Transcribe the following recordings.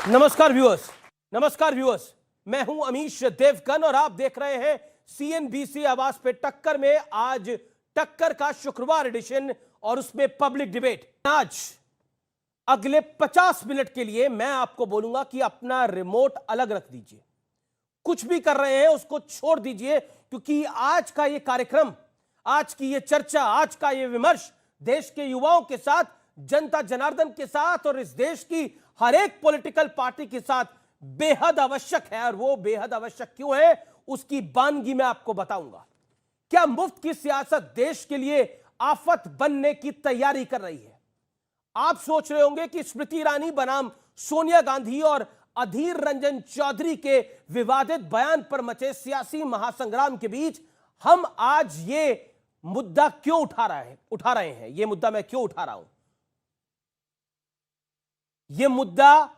नमस्कार व्यूअर्स, मैं हूं अमीश देवगन और आप देख रहे हैं सीएनबीसी आवाज पे टक्कर में आज टक्कर का शुक्रवार एडिशन और उसमें पब्लिक डिबेट। आज अगले 50 मिनट के लिए मैं आपको बोलूंगा कि अपना रिमोट अलग रख दीजिए, कुछ भी कर रहे हैं उसको छोड़ दीजिए, क्योंकि आज का ये कार्यक्रम, आज की ये चर्चा, आज का ये विमर्श देश के युवाओं के साथ, जनता जनार्दन के साथ और इस देश की हर एक पॉलिटिकल पार्टी के साथ बेहद आवश्यक है। और वो बेहद आवश्यक क्यों है उसकी बानगी मैं आपको बताऊंगा। क्या मुफ्त की सियासत देश के लिए आफत बनने की तैयारी कर रही है? आप सोच रहे होंगे कि स्मृति ईरानी बनाम सोनिया गांधी और अधीर रंजन चौधरी के विवादित बयान पर मचे सियासी महासंग्राम के बीच हम आज ये मुद्दा क्यों उठा रहे हैं। ये मुद्दा मैं क्यों उठा रहा हूं? ये मुद्दा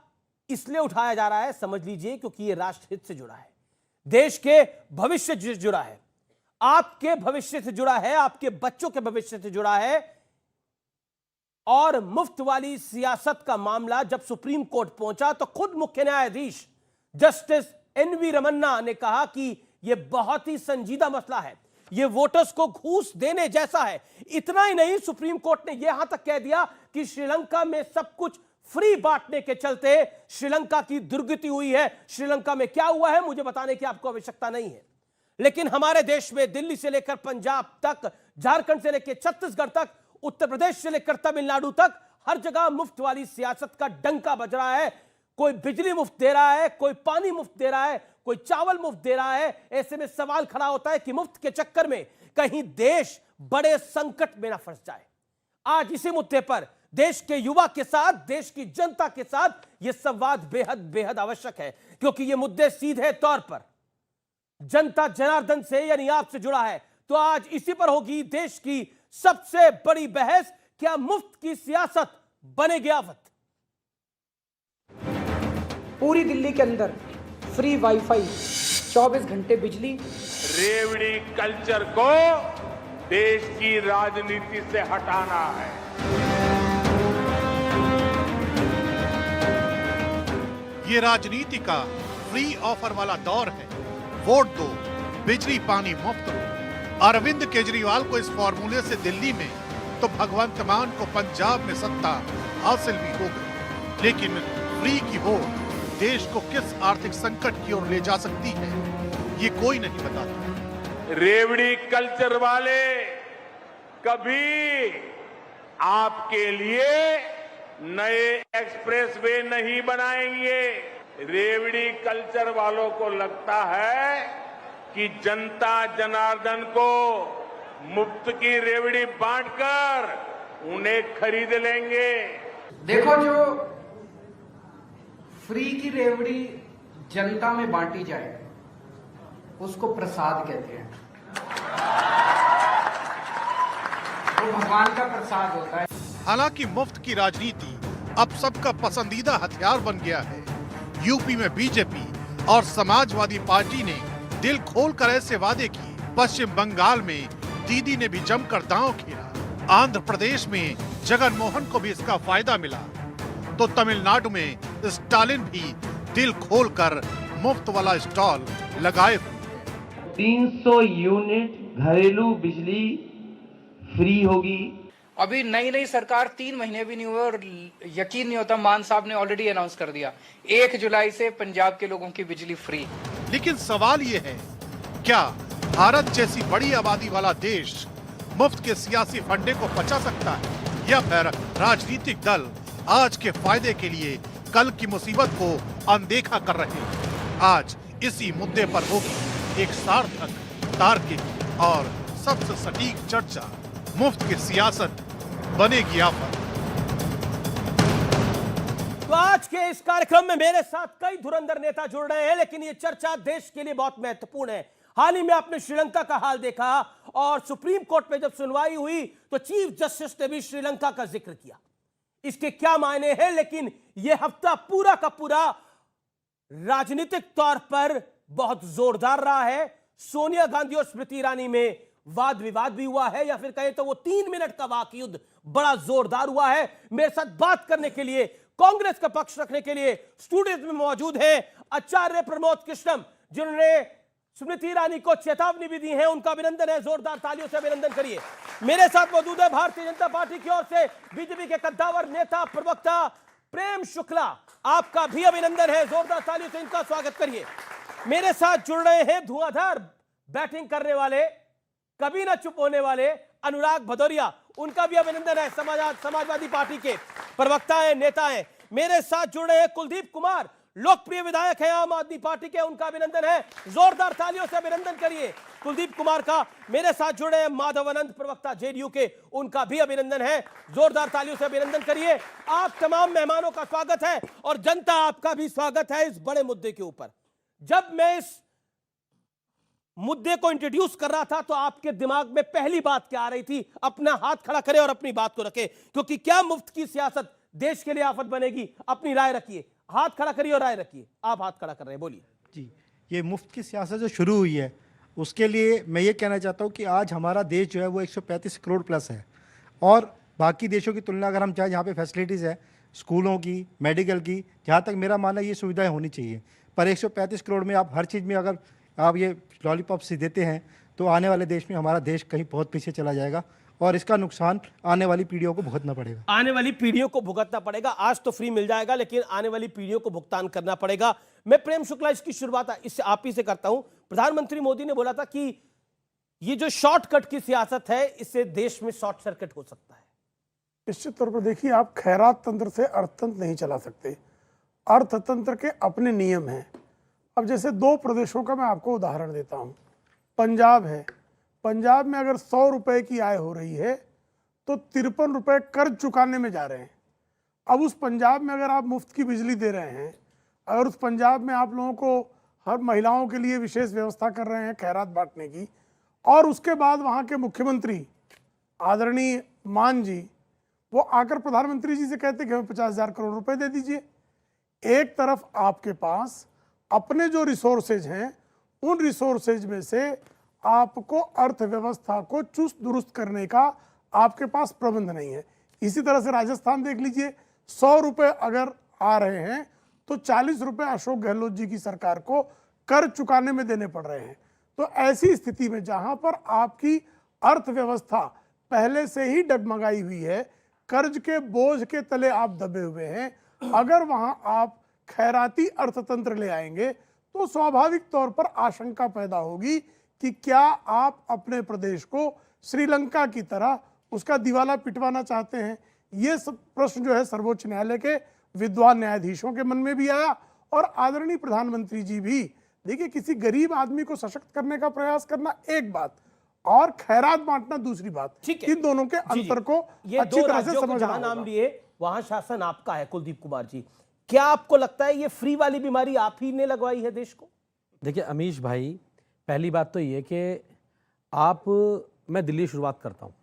इसलिए उठाया जा रहा है, समझ लीजिए, क्योंकि ये राष्ट्रहित से जुड़ा है, देश के भविष्य से जुड़ा है, आपके भविष्य से जुड़ा है, आपके बच्चों के भविष्य से जुड़ा है। और मुफ्त वाली सियासत का मामला जब सुप्रीम कोर्ट पहुंचा तो खुद मुख्य न्यायाधीश जस्टिस एनवी रमन्ना ने कहा कि यह बहुत ही संजीदा मसला है, यह वोटर्स को घूस देने जैसा है। इतना ही नहीं, सुप्रीम कोर्ट ने यहां तक कह दिया कि श्रीलंका में सब कुछ फ्री बांटने के चलते श्रीलंका की दुर्गति हुई है। श्रीलंका में क्या हुआ है मुझे बताने की आपको आवश्यकता नहीं है, लेकिन हमारे देश में दिल्ली से लेकर पंजाब तक, झारखंड से लेकर छत्तीसगढ़ तक, उत्तर प्रदेश से लेकर तमिलनाडु तक, हर जगह मुफ्त वाली सियासत का डंका बज रहा है। कोई बिजली मुफ्त दे रहा है, कोई पानी मुफ्त दे रहा है, कोई चावल मुफ्त दे रहा है। ऐसे में सवाल खड़ा होता है कि मुफ्त के चक्कर में कहीं देश बड़े संकट में ना फंस जाए। आज इसी मुद्दे पर देश के युवा के साथ, देश की जनता के साथ यह संवाद बेहद बेहद आवश्यक है, क्योंकि यह मुद्दे सीधे तौर पर जनता जनार्दन से यानी आपसे जुड़ा है। तो आज इसी पर होगी देश की सबसे बड़ी बहस, क्या मुफ्त की सियासत बनेगी आफत? पूरी दिल्ली के अंदर फ्री वाईफाई, 24 घंटे बिजली। रेवड़ी कल्चर को देश की राजनीति से हटाना है। ये राजनीति का फ्री ऑफर वाला दौर है। वोट दो, बिजली पानी मुफ्त हो। अरविंद केजरीवाल को इस फॉर्मूले से दिल्ली में तो भगवंत मान को पंजाब में सत्ता हासिल भी हो गई, लेकिन फ्री की वोट देश को किस आर्थिक संकट की ओर ले जा सकती है ये कोई नहीं बताता। रेवड़ी कल्चर वाले कभी आपके लिए नए एक्सप्रेसवे नहीं बनाएंगे। रेवड़ी कल्चर वालों को लगता है कि जनता जनार्दन को मुफ्त की रेवड़ी बांटकर उन्हें खरीद लेंगे। देखो, जो फ्री की रेवड़ी जनता में बांटी जाए उसको प्रसाद कहते हैं। वो भगवान का प्रसाद होता है। हालांकि मुफ्त की राजनीति अब सबका पसंदीदा हथियार बन गया है। यूपी में बीजेपी और समाजवादी पार्टी ने दिल खोलकर ऐसे वादे किए। पश्चिम बंगाल में दीदी ने भी जमकर दांव खेला। आंध्र प्रदेश में जगन मोहन को भी इसका फायदा मिला, तो तमिलनाडु में स्टालिन भी दिल खोलकर मुफ्त वाला स्टॉल लगाए हुए। 300 यूनिट घरेलू बिजली फ्री होगी। अभी नई सरकार 3 महीने भी नहीं हुए और यकीन नहीं होता, मान साहब ने ऑलरेडी अनाउंस कर दिया 1 जुलाई से पंजाब के लोगों की बिजली फ्री। लेकिन सवाल ये है, क्या भारत जैसी बड़ी आबादी वाला देश मुफ्त के सियासी फंडे को बचा सकता है, या फिर राजनीतिक दल आज के फायदे के लिए कल की मुसीबत को अनदेखा कर रहे हैं? आज इसी मुद्दे पर होगी एक सार्थक, तार्किक और सबसे सटीक चर्चा। मुफ्त की सियासत बनेगी आफत। तो आज के इस कार्यक्रम में मेरे साथ कई धुरंधर नेता जुड़ रहे हैं, लेकिन यह चर्चा देश के लिए बहुत महत्वपूर्ण है। हाल ही में आपने श्रीलंका का हाल देखा और सुप्रीम कोर्ट में जब सुनवाई हुई तो चीफ जस्टिस ने भी श्रीलंका का जिक्र किया। इसके क्या मायने हैं, लेकिन यह हफ्ता पूरा का पूरा राजनीतिक तौर पर बहुत जोरदार रहा है। सोनिया गांधी और स्मृति ईरानी में वाद विवाद भी हुआ है, या फिर कहें तो वो 3 मिनट का वाक युद्ध बड़ा जोरदार हुआ है। मेरे साथ बात करने के लिए कांग्रेस का पक्ष रखने के लिए स्टूडियो में मौजूद है आचार्य प्रमोद कृष्णम, जिन्होंने स्मृति ईरानी को चेतावनी भी दी है। उनका अभिनंदन है, जोरदार तालियों से अभिनंदन करिए। मेरे साथ मौजूद है भारतीय जनता पार्टी की ओर से बीजेपी के कद्दावर नेता प्रवक्ता प्रेम शुक्ला, आपका भी अभिनंदन है, जोरदार तालियों से इनका स्वागत करिए। मेरे साथ जुड़ रहे हैं धुआंधार बैटिंग करने वाले, कभी ना चुप होने वाले अनुराग भदौरिया, उनका भी अभिनंदन है, समाजवादी पार्टी के प्रवक्ता हैं, नेता हैं। मेरे साथ जुड़ रहे हैं कुलदीप कुमार, लोकप्रिय विधायक है आम आदमी पार्टी के, उनका अभिनंदन है, जोरदार तालियों से अभिनंदन करिए कुलदीप कुमार का। मेरे साथ जुड़े हैं माधवानंद, प्रवक्ता जेडीयू के, उनका भी अभिनंदन है, जोरदार तालियों से अभिनंदन करिए। आप तमाम मेहमानों का स्वागत है और जनता आपका भी स्वागत है इस बड़े मुद्दे के ऊपर। जब मैं इस मुद्दे को इंट्रोड्यूस कर रहा था तो आपके दिमाग में पहली बात क्या आ रही थी? अपना हाथ खड़ा करें और अपनी बात को रखें, क्योंकि क्या मुफ्त की सियासत देश के लिए आफत बनेगी? अपनी राय रखिए, हाथ खड़ा करिए और राय रखिए। आप हाथ खड़ा कर रहे हैं, बोलिए जी। ये मुफ्त की सियासत जो शुरू हुई है उसके लिए मैं ये कहना चाहता हूँ कि आज हमारा देश जो है वो 135 करोड़ प्लस है, और बाकी देशों की तुलना अगर हम चाहें, यहाँ पे फैसिलिटीज़ है स्कूलों की, मेडिकल की, जहाँ तक मेरा मानना है ये सुविधाएं होनी चाहिए। पर 135 करोड़ में आप हर चीज़ में अगर आप ये लॉलीपॉप से देते हैं तो आने वाले देश में हमारा देश कहीं बहुत पीछे चला जाएगा और इसका नुकसान आने वाली पीढ़ियों को भुगतना पड़ेगा। आने वाली पीढ़ियों को भुगतना पड़ेगा। आज तो फ्री मिल जाएगा, लेकिन आने वाली पीढ़ियों को भुगतान करना पड़ेगा। मैं प्रेम शुक्ला इसकी शुरुआत इससे आप ही से करता हूं। प्रधानमंत्री मोदी ने बोला था कि ये जो शॉर्टकट की सियासत है इससे देश में शॉर्ट सर्किट हो सकता है। निश्चित तौर पर देखिए, आप खैरात तंत्र से अर्थतंत्र नहीं चला सकते। अर्थतंत्र के अपने नियम हैं। अब जैसे दो प्रदेशों का मैं आपको उदाहरण देता हूं। पंजाब है, पंजाब में अगर 100 रुपए की आय हो रही है तो 53 रुपए कर्ज चुकाने में जा रहे हैं। अब उस पंजाब में अगर आप मुफ्त की बिजली दे रहे हैं, अगर उस पंजाब में आप लोगों को हर महिलाओं के लिए विशेष व्यवस्था कर रहे हैं खैरात बांटने की, और उसके बाद वहाँ के मुख्यमंत्री आदरणीय मान जी वो आकर प्रधानमंत्री जी से कहते कि हमें 50,000 करोड़ रुपए दे दीजिए। एक तरफ आपके पास अपने जो रिसोर्सेज हैं उन रिसोर्सेज में से आपको अर्थव्यवस्था को चुस्त दुरुस्त करने का आपके पास प्रबंध नहीं है। इसी तरह से राजस्थान देख लीजिए, 100 रुपए अगर आ रहे हैं तो 40 रुपए अशोक गहलोत जी की सरकार को कर्ज चुकाने में देने पड़ रहे हैं। तो ऐसी स्थिति में जहां पर आपकी अर्थव्यवस्था पहले से ही डगमगाई हुई है, कर्ज के बोझ के तले आप दबे हुए हैं, अगर वहां आप खैराती अर्थतंत्र ले आएंगे तो स्वाभाविक तौर पर आशंका पैदा होगी कि क्या आप अपने प्रदेश को श्रीलंका की तरह उसका दिवाला पिटवाना चाहते हैं। ये सब प्रश्न जो है सर्वोच्च न्यायालय के विद्वान न्यायाधीशों के मन में भी आया, और आदरणीय प्रधानमंत्री जी भी, देखिए किसी गरीब आदमी को सशक्त करने का प्रयास करना एक बात और खैरात बांटना दूसरी बात, इन दोनों के अंतर को अच्छी तरह से समझना नाम लिए वहां शासन आपका है। कुलदीप कुमार जी, क्या आपको लगता है ये फ्री वाली बीमारी आप ही ने लगवाई है देश को? देखिए अमीश भाई, पहली बात तो ये कि मैं दिल्ली शुरुआत करता हूँ।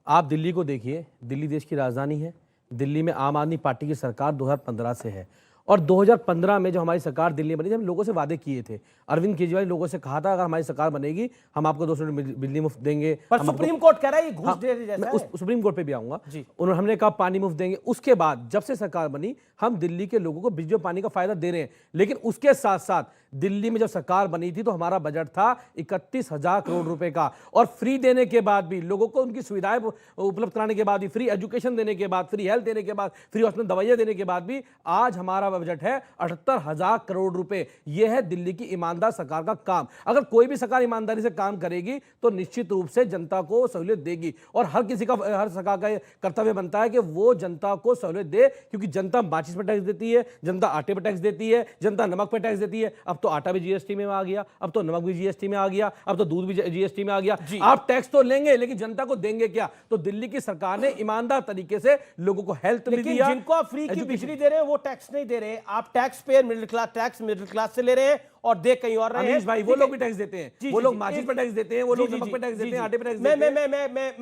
आप दिल्ली को देखिए, दिल्ली देश की राजधानी है। दिल्ली में आम आदमी पार्टी की सरकार 2015 से है, और 2015 में जो हमारी सरकार दिल्ली में बनी, हम लोगों से वादे किए थे। अरविंद केजरीवाल लोगों से कहा था अगर हमारी सरकार बनेगी हम आपको 200 बिजली मुफ्त देंगे। पर सुप्रीम कोर्ट कह रहा है ये घूस दे जैसा है। सुप्रीम कोर्ट पे भी आऊंगा। उन्होंने हमने कहा पानी मुफ्त देंगे। उसके बाद जब से सरकार बनी हम दिल्ली के लोगों को बिजली और पानी का फायदा दे रहे हैं, लेकिन उसके साथ साथ दिल्ली में जब सरकार बनी थी तो हमारा बजट था 31,000 करोड़ रुपए का, और फ्री देने के बाद भी लोगों को उनकी सुविधाएं उपलब्ध कराने के बाद भी, फ्री एजुकेशन देने के बाद, फ्री हेल्थ देने के बाद, फ्री हॉस्पिटल दवाइयां देने के बाद भी आज हमारा बजट है 78,000 करोड़ रुपए। यह है दिल्ली की ईमानदार सरकार का काम। अगर कोई भी सरकार ईमानदारी से काम करेगी तो निश्चित रूप से जनता को सहूलियत देगी, और हर सरकार का कर्तव्य बनता है कि वो जनता को सहूलियत दे, क्योंकि जनता माचिस पर टैक्स देती है, जनता आटे पर टैक्स देती है, जनता नमक पर टैक्स देती है। अब तो आटा भी जीएसटी में आ गया, अब तो नमक भी जीएसटी में आ गया, अब तो दूध भी जीएसटी में आ गया। आप टैक्स तो लेंगे लेकिन जनता को देंगे क्या? तो दिल्ली की सरकार ने ईमानदार तरीके से लोगों को हेल्थ भी दिया। जिनको आप फ्री की बिजली दे रहे हैं वो टैक्स नहीं दे रहे। आप टैक्स पेयर मिडिल क्लास से ले रहे हैं और दे कहीं और रहे हैं। भाई वो लोग भी टैक्स देते हैं, वो लोग माचिस पर टैक्स देते हैं, वो लोग नमक पर टैक्स देते हैं, आटे पर टैक्स देते हैं।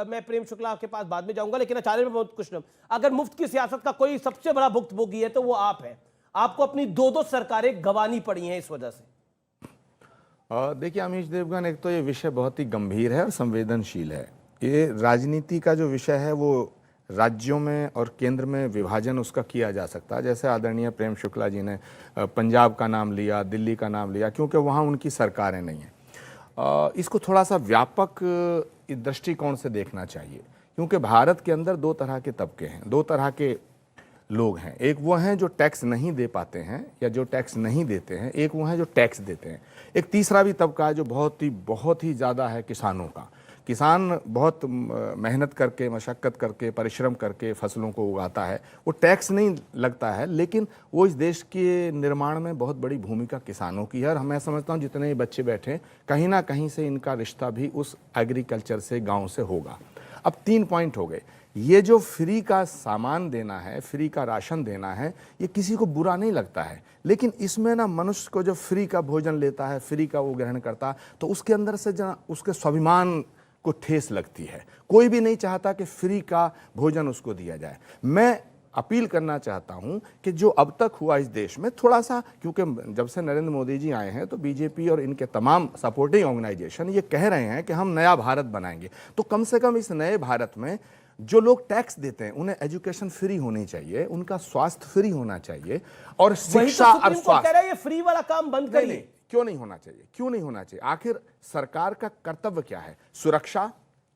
मैं प्रेम शुक्ला के पास बाद में जाऊंगा, लेकिन आचार्य प्रमोद कृष्णम, अगर मुफ्त की सियासत का कोई सबसे बड़ा भुक्तभोगी है तो वो आप हैं। आपको अपनी दो सरकारें गंवानी पड़ी हैं इस वजह से। देखिए अमीश देवगन, एक तो ये विषय बहुत ही गंभीर है और संवेदनशील है। ये राजनीति का जो विषय है वो राज्यों में और केंद्र में विभाजन उसका किया जा सकता है। जैसे आदरणीय प्रेम शुक्ला जी ने पंजाब का नाम लिया, दिल्ली का नाम लिया, क्योंकि वहाँ उनकी सरकारें नहीं हैं। इसको थोड़ा सा व्यापक दृष्टिकोण से देखना चाहिए, क्योंकि भारत के अंदर दो तरह के तबके हैं, दो तरह के लोग हैं। एक वो हैं जो टैक्स नहीं दे पाते हैं या जो टैक्स नहीं देते हैं, एक वो हैं जो टैक्स देते हैं। एक तीसरा भी तबका है जो बहुत ही ज़्यादा है किसानों का। किसान बहुत मेहनत करके, मशक्क़त करके, परिश्रम करके फसलों को उगाता है, वो टैक्स नहीं लगता है, लेकिन वो इस देश के निर्माण में बहुत बड़ी भूमिका किसानों की है। और मैं समझता हूँ जितने बच्चे बैठे कहीं ना कहीं से इनका रिश्ता भी उस एग्रीकल्चर से, गांव से होगा। अब 3 पॉइंट हो गए। ये जो फ्री का सामान देना है, फ्री का राशन देना है, ये किसी को बुरा नहीं लगता है, लेकिन इसमें ना मनुष्य को जो फ्री का भोजन लेता है, फ्री का वो ग्रहण करता है, तो उसके अंदर से उसके स्वाभिमान को ठेस लगती है। कोई भी नहीं चाहता कि फ्री का भोजन उसको दिया जाए। मैं अपील करना चाहता हूं कि जो अब तक हुआ इस देश में, थोड़ा सा, क्योंकि जब से नरेंद्र मोदी जी आए हैं तो बीजेपी और इनके तमाम सपोर्टिंग ऑर्गेनाइजेशन ये कह रहे हैं कि हम नया भारत बनाएंगे, तो कम से कम इस नए भारत में जो लोग टैक्स देते हैं उन्हें एजुकेशन फ्री होनी चाहिए, उनका स्वास्थ्य फ्री होना चाहिए, और शिक्षा और स्वास्थ्य। ये फ्री वाला काम बंद करिए। क्यों नहीं होना चाहिए? क्यों नहीं होना चाहिए? आखिर सरकार का कर्तव्य क्या है? सुरक्षा,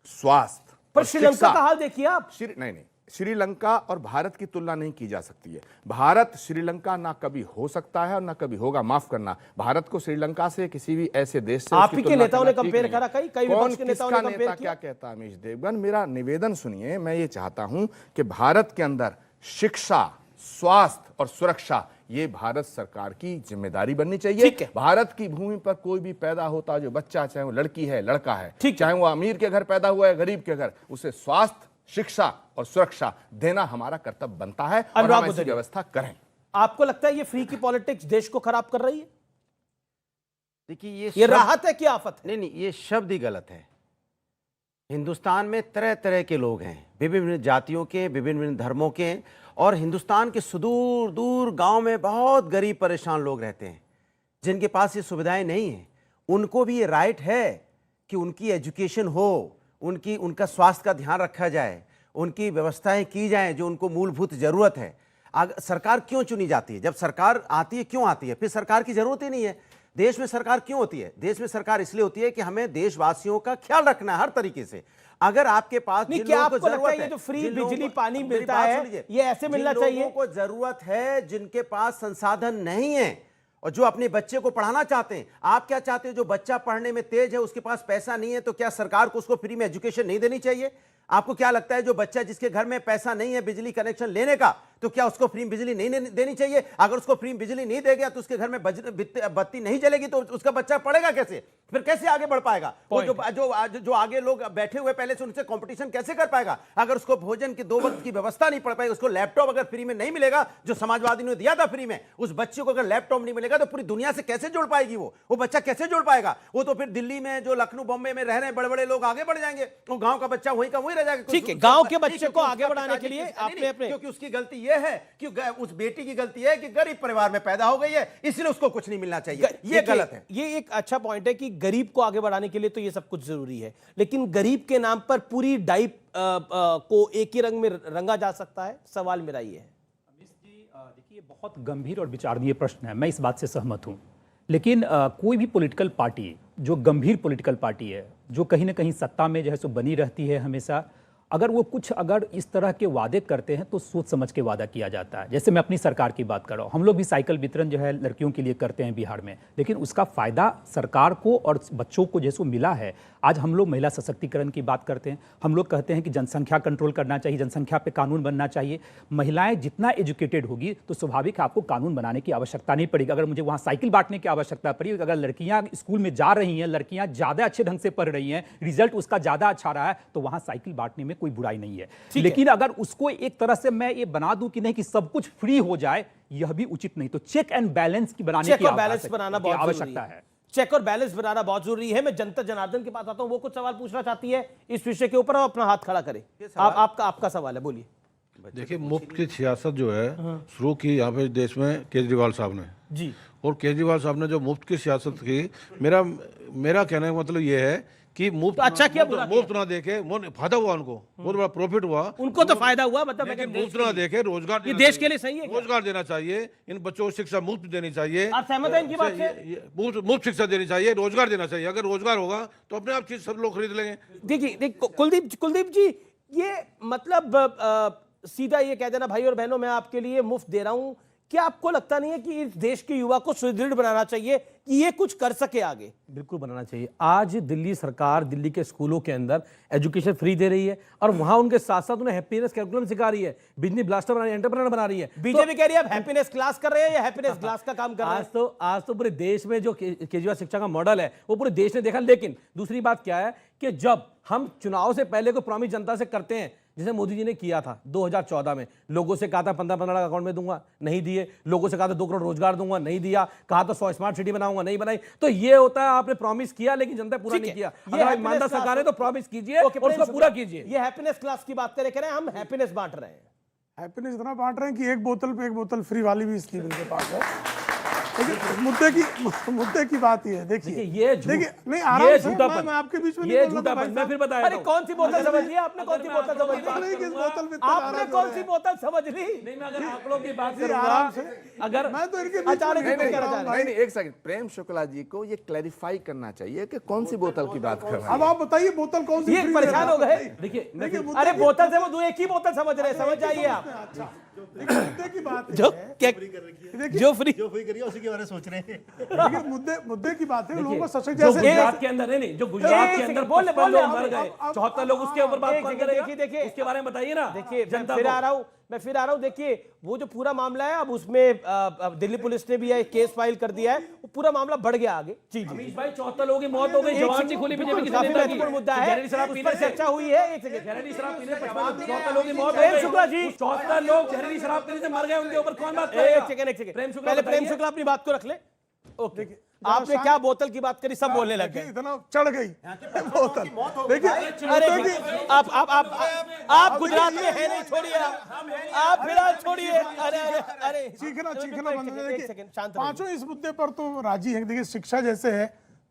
स्वास्थ्य। पर श्रीलंका का हाल देखिए आप। नहीं, श्रीलंका और भारत की तुलना नहीं की जा सकती है। भारत श्रीलंका ना कभी हो सकता है और ना कभी होगा। माफ करना, भारत को श्रीलंका से किसी भी ऐसे देश से आप ही के नेताओं ने कंपेयर करा, कई विपक्ष के नेताओं ने कंपेयर क्या कहता है अमीश देवगन? मेरा निवेदन सुनिए। मैं ये चाहता हूं कि भारत के अंदर शिक्षा, स्वास्थ्य और सुरक्षा ये भारत सरकार की जिम्मेदारी बननी चाहिए। भारत की भूमि पर कोई भी पैदा होता जो बच्चा, चाहे वो लड़की है, लड़का है, चाहे वो अमीर के घर पैदा हुआ है, गरीब के घर, उसे स्वास्थ्य, शिक्षा और सुरक्षा देना हमारा कर्तव्य बनता है, और हम ऐसी व्यवस्था करें। आपको लगता है ये फ्री की पॉलिटिक्स देश को खराब कर रही है? देखिए, ये राहत है कि आफत है? नहीं, ये शब्द ही गलत है। हिंदुस्तान में तरह तरह के लोग हैं, विभिन्न जातियों के, विभिन्न धर्मों के, और हिंदुस्तान के सुदूर दूर गांव में बहुत गरीब परेशान लोग रहते हैं जिनके पास ये सुविधाएं नहीं हैं। उनको भी ये राइट है कि उनकी एजुकेशन हो, उनका स्वास्थ्य का ध्यान रखा जाए, उनकी व्यवस्थाएं की जाएं जो उनको मूलभूत जरूरत है। सरकार क्यों चुनी जाती है? जब सरकार आती है, क्यों आती है? फिर सरकार की जरूरत ही नहीं है। देश में सरकार क्यों होती है? देश में सरकार इसलिए होती है कि हमें देशवासियों का ख्याल रखना है हर तरीके से। अगर आपके पास नहीं, क्या आपको लगता है ये जो फ्री बिजली पानी मिलता है ये ऐसे मिलना चाहिए? लोगों को जरूरत है, जिनके पास संसाधन नहीं है और जो अपने बच्चे को पढ़ाना चाहते हैं। आप क्या चाहते हैं? जो बच्चा पढ़ने में तेज है, उसके पास पैसा नहीं है, तो क्या सरकार को उसको फ्री में एजुकेशन नहीं देनी चाहिए? आपको क्या लगता है जो बच्चा जिसके घर में पैसा नहीं है बिजली कनेक्शन लेने का, तो क्या उसको फ्री बिजली नहीं देनी चाहिए? अगर उसको फ्री बिजली नहीं देगा तो उसके घर में बत्ती नहीं जलेगी तो उसका बच्चा पढ़ेगा कैसे? फिर कैसे आगे बढ़ पाएगा? वो जो आगे लोग बैठे हुए पहले से, उनसे कंपटीशन कैसे कर पाएगा? अगर उसको भोजन की 2 वक्त की व्यवस्था नहीं पड़ पाएगी, उसको लैपटॉप अगर फ्री में नहीं मिलेगा जो समाजवादी ने दिया था फ्री में, उस बच्चे को अगर लैपटॉप नहीं मिलेगा तो पूरी दुनिया से कैसे जुड़ पाएगी? वो बच्चा कैसे जुड़ पाएगा? वो तो फिर दिल्ली में, जो लखनऊ बॉम्बे में रह रहे हैं बड़े बड़े लोग, आगे बढ़ जाएंगे, वो गांव का बच्चा वहीं का वहीं रह जाएगा। ठीक है, गांव के बच्चे को आगे बढ़ाने के लिए आपने अपने, क्योंकि उसकी गलती यह है कि उस बेटी की गलती है कि गरीब परिवार में पैदा हो गई है, इसलिए उसको कुछ नहीं मिलना चाहिए। ये गलत है। ये एक अच्छा पॉइंट है कि गरीब को आगे बढ़ाने के लिए तो ये सब कुछ जरूरी है, लेकिन गरीब के नाम पर पूरी डाइप को एक ही रंग में रंगा जा सकता है? सवाल मेरा ये है। देखिए, बहुत गंभीर और विचारणीय प्रश्न है, मैं इस बात से सहमत हूं। लेकिन कोई भी पॉलिटिकल पार्टी जो गंभीर पॉलिटिकल पार्टी है, जो कहीं ना कहीं सत्ता में जो है सो बनी रहती है हमेशा, अगर वो कुछ अगर इस तरह के वादे करते हैं तो सोच समझ के वादा किया जाता है। जैसे मैं अपनी सरकार की बात कर रहा हूँ, हम लोग भी साइकिल वितरण जो है लड़कियों के लिए करते हैं बिहार में, लेकिन उसका फ़ायदा सरकार को और बच्चों को जैसे मिला है। आज हम लोग महिला सशक्तिकरण की बात करते हैं, हम लोग कहते हैं कि जनसंख्या कंट्रोल करना चाहिए, जनसंख्या पे कानून बनना चाहिए। महिलाएं जितना एजुकेटेड होगी तो स्वाभाविक है आपको कानून बनाने की आवश्यकता नहीं पड़ेगी। अगर मुझे वहाँ साइकिल बांटने की आवश्यकता पड़ी, अगर लड़कियाँ स्कूल में जा रही हैं, लड़कियाँ ज़्यादा अच्छे ढंग से पढ़ रही हैं, रिजल्ट उसका ज़्यादा अच्छा रहा है, तो वहाँ साइकिल बांटने में कोई बुराई नहीं है। लेकिन अगर उसको एक तरह से मैं ये बना दूं कि नहीं कि सब कुछ फ्री हो जाए, यह भी उचित नहीं। तो चेक एंड बैलेंस की बनाने की आवश्यकता है। चेक और बैलेंस बनाना बहुत जरूरी है। मैं जनता जनार्दन के पास आता हूं, वो कुछ सवाल पूछना चाहती है इस विषय के ऊपर, अपना हाथ खड़ा करें। आपका सवाल है, बोलिए। देखिए, मुफ्त की सियासत जो है शुरू की यहाँ पे देश में केजरीवाल साहब ने जी, और केजरीवाल साहब ने जो मुफ्त की सियासत की, मेरा कहने का मतलब ये है कि मुफ्त तो अच्छा किया, बुरा मुफ्त ना देके फायदा हुआ उनको, बहुत बड़ा प्रॉफिट हुआ उनको तो फायदा हुआ, मतलब लेकिन देश मुफ्त के ना लिए। देके रोजगार ये देना देश के चाहिए। लिए सही है क्या? रोजगार देना चाहिए, इन बच्चों को शिक्षा मुफ्त देनी चाहिए। आप सहमत हैं इनकी बात से? मुफ्त शिक्षा देनी चाहिए, रोजगार देना चाहिए। अगर रोजगार होगा तो अपने आप चीज सब लोग खरीद लेंगे। देखिए कुलदीप जी, ये मतलब सीधा ये कह देना भाई और बहनों मैं आपके लिए मुफ्त दे रहा हूं, क्या आपको लगता नहीं है कि इस देश के युवा को सुदृढ़ बनाना चाहिए कि ये कुछ कर सके आगे? बिल्कुल बनाना चाहिए। आज दिल्ली सरकार दिल्ली के स्कूलों के अंदर एजुकेशन फ्री दे रही है और वहां उनके साथ साथ उन्हें हैप्पीनेस कैरिकुलम सिखा रही है, बिजनेस ब्लास्टर बना रही है, एंटरप्रेन्योर बना रही है। बीजेपी कह रही है आप हैप्पीनेस क्लास कर रहे हैं या हैप्पीनेस क्लास का काम कर रहे हैं? आज तो पूरे देश में जो केजरीवाल शिक्षा का मॉडल है वो पूरे देश ने देखा। लेकिन दूसरी बात क्या है कि जब हम चुनाव से पहले को प्रॉमिस जनता से करते हैं, जैसे मोदी जी ने किया था 2014 में, लोगों से कहा था 15-15 लाख अकाउंट में दूंगा, नहीं दिए। लोगों से कहा था 2 करोड़ रोजगार दूंगा, नहीं दिया। कहा था 100 स्मार्ट सिटी बनाऊंगा, नहीं बनाई। तो ये होता है आपने प्रॉमिस किया लेकिन जनता पूरा नहीं किया। अगर आप ईमानदार सरकार है तो प्रॉमिस कीजिए और उसको पूरा कीजिए। ये हैप्पीनेस क्लास की बात करें हम हैप्पीनेस बांट रहे हैं। हैप्पीनेस इतना बांट रहे हैं कि एक बोतल पे एक बोतल फ्री वाली भी स्कीम इनके पास है। लेकिन मुद्दे की बात ये है, देखिए नहीं आराम से मैं आपके बीच में ये झूठापन मैं फिर बताया। अरे कौन सी बोतल समझ ली आपने? कौन सी बोतल समझ ली आपने? कौन सी बोतल समझ ली? नहीं, मैं अगर आंकड़ों की बात आराम से करूंगा, अगर मैं तो इनके अचानक नहीं, एक सेकंड, प्रेम शुक्ला जी को ये क्लैरिफाई करना चाहिए कि कौन सी बोतल की बात कर रहे हैं। अब आप बताइए बोतल कौन सी? ये परेशान हो गए। देखिए अरे बोतल से वो दो एक ही बोतल समझ रहे हैं, समझ जाइए आप। मुद्दे की बात जो जो फ्री करिए उसी के बारे में सोच रहे हैं। मुद्दे की बात है, लोगों को सशक्त जो जैसे गुजरात के अंदर नहीं, जो गुजरात के अंदर बोले 55 लोग मर गए, 74 लोग, उसके ऊपर बात कौन करेगा? देखिए उसके बारे में बताइए ना। देखिए जनता मैं को। फिर आ रहा हूं। देखिए वो जो पूरा मामला है, अब उसमें दिल्ली पुलिस ने भी एक केस फाइल कर दिया है, वो पूरा मामला बढ़ गया आगे। जी अमीश भाई 74 लोगों की मौत हो गई, जवान की खोली बीजेपी की काफी नेता की। महत्वपूर्ण मुद्दा है, जहरीली शराब उस पीने पर से चर्चा हुई है। एक सेकंड, जहरीली शराब पीने से 74 लोगों की मौत हो प्रेम गई। शुक्ला जी 74 लोग जहरीली शराब पीने से मर गए, उनके ऊपर कौन बात करेगा? एक सेकंड प्रेम शुक्ला पहले प्रेम बताइए। शुक्ला अपनी बात को रख ले। ओके, आपने क्या बोतल की बात करी, सब बोलने लग गए। इतना चढ़ गई बोतल। देखिए अरे आप गुजरात में है नहीं, छोड़िए आप फिलहाल छोड़िए। अरे अरे चीखना बंद हो जाए। एक सेकंड, शांत पांचों इस मुद्दे पर तो राजी हैं। देखिए शिक्षा जैसे है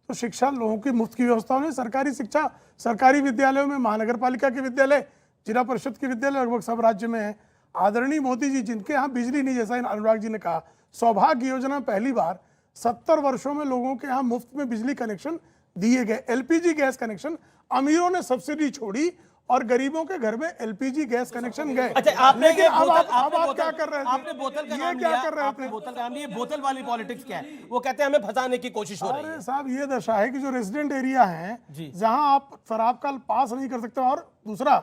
तो शिक्षा लोगों की मुफ्त की व्यवस्था में सरकारी शिक्षा, सरकारी विद्यालयों में, महानगर पालिका के विद्यालय, जिला परिषद के विद्यालय लगभग सब राज्य में है। आदरणीय मोदी जी जिनके यहाँ बिजली नहीं, जैसा अनुराग जी ने कहा, सौभाग्य योजना पहली बार 70 वर्षों में लोगों के यहाँ मुफ्त में बिजली कनेक्शन दिए गए। एलपीजी गैस कनेक्शन अमीरों ने सब्सिडी छोड़ी और गरीबों के घर में एलपीजी गैस कनेक्शन गए। अच्छा, आपने लेकिन ये अब बोतल- आप क्या कर रहे थे? आपने बोतल का ये नाम क्या लिया, कर रहे आपने थे? बोतल का नाम लिया। बोतल वाली पॉलिटिक्स क्या है? वो कहते हैं हमें फंसाने की कोशिश हो रही है। अरे साहब ये दशा है कि जो रेजिडेंट एरिया है जहां आप शराब का पास नहीं कर सकते। और दूसरा,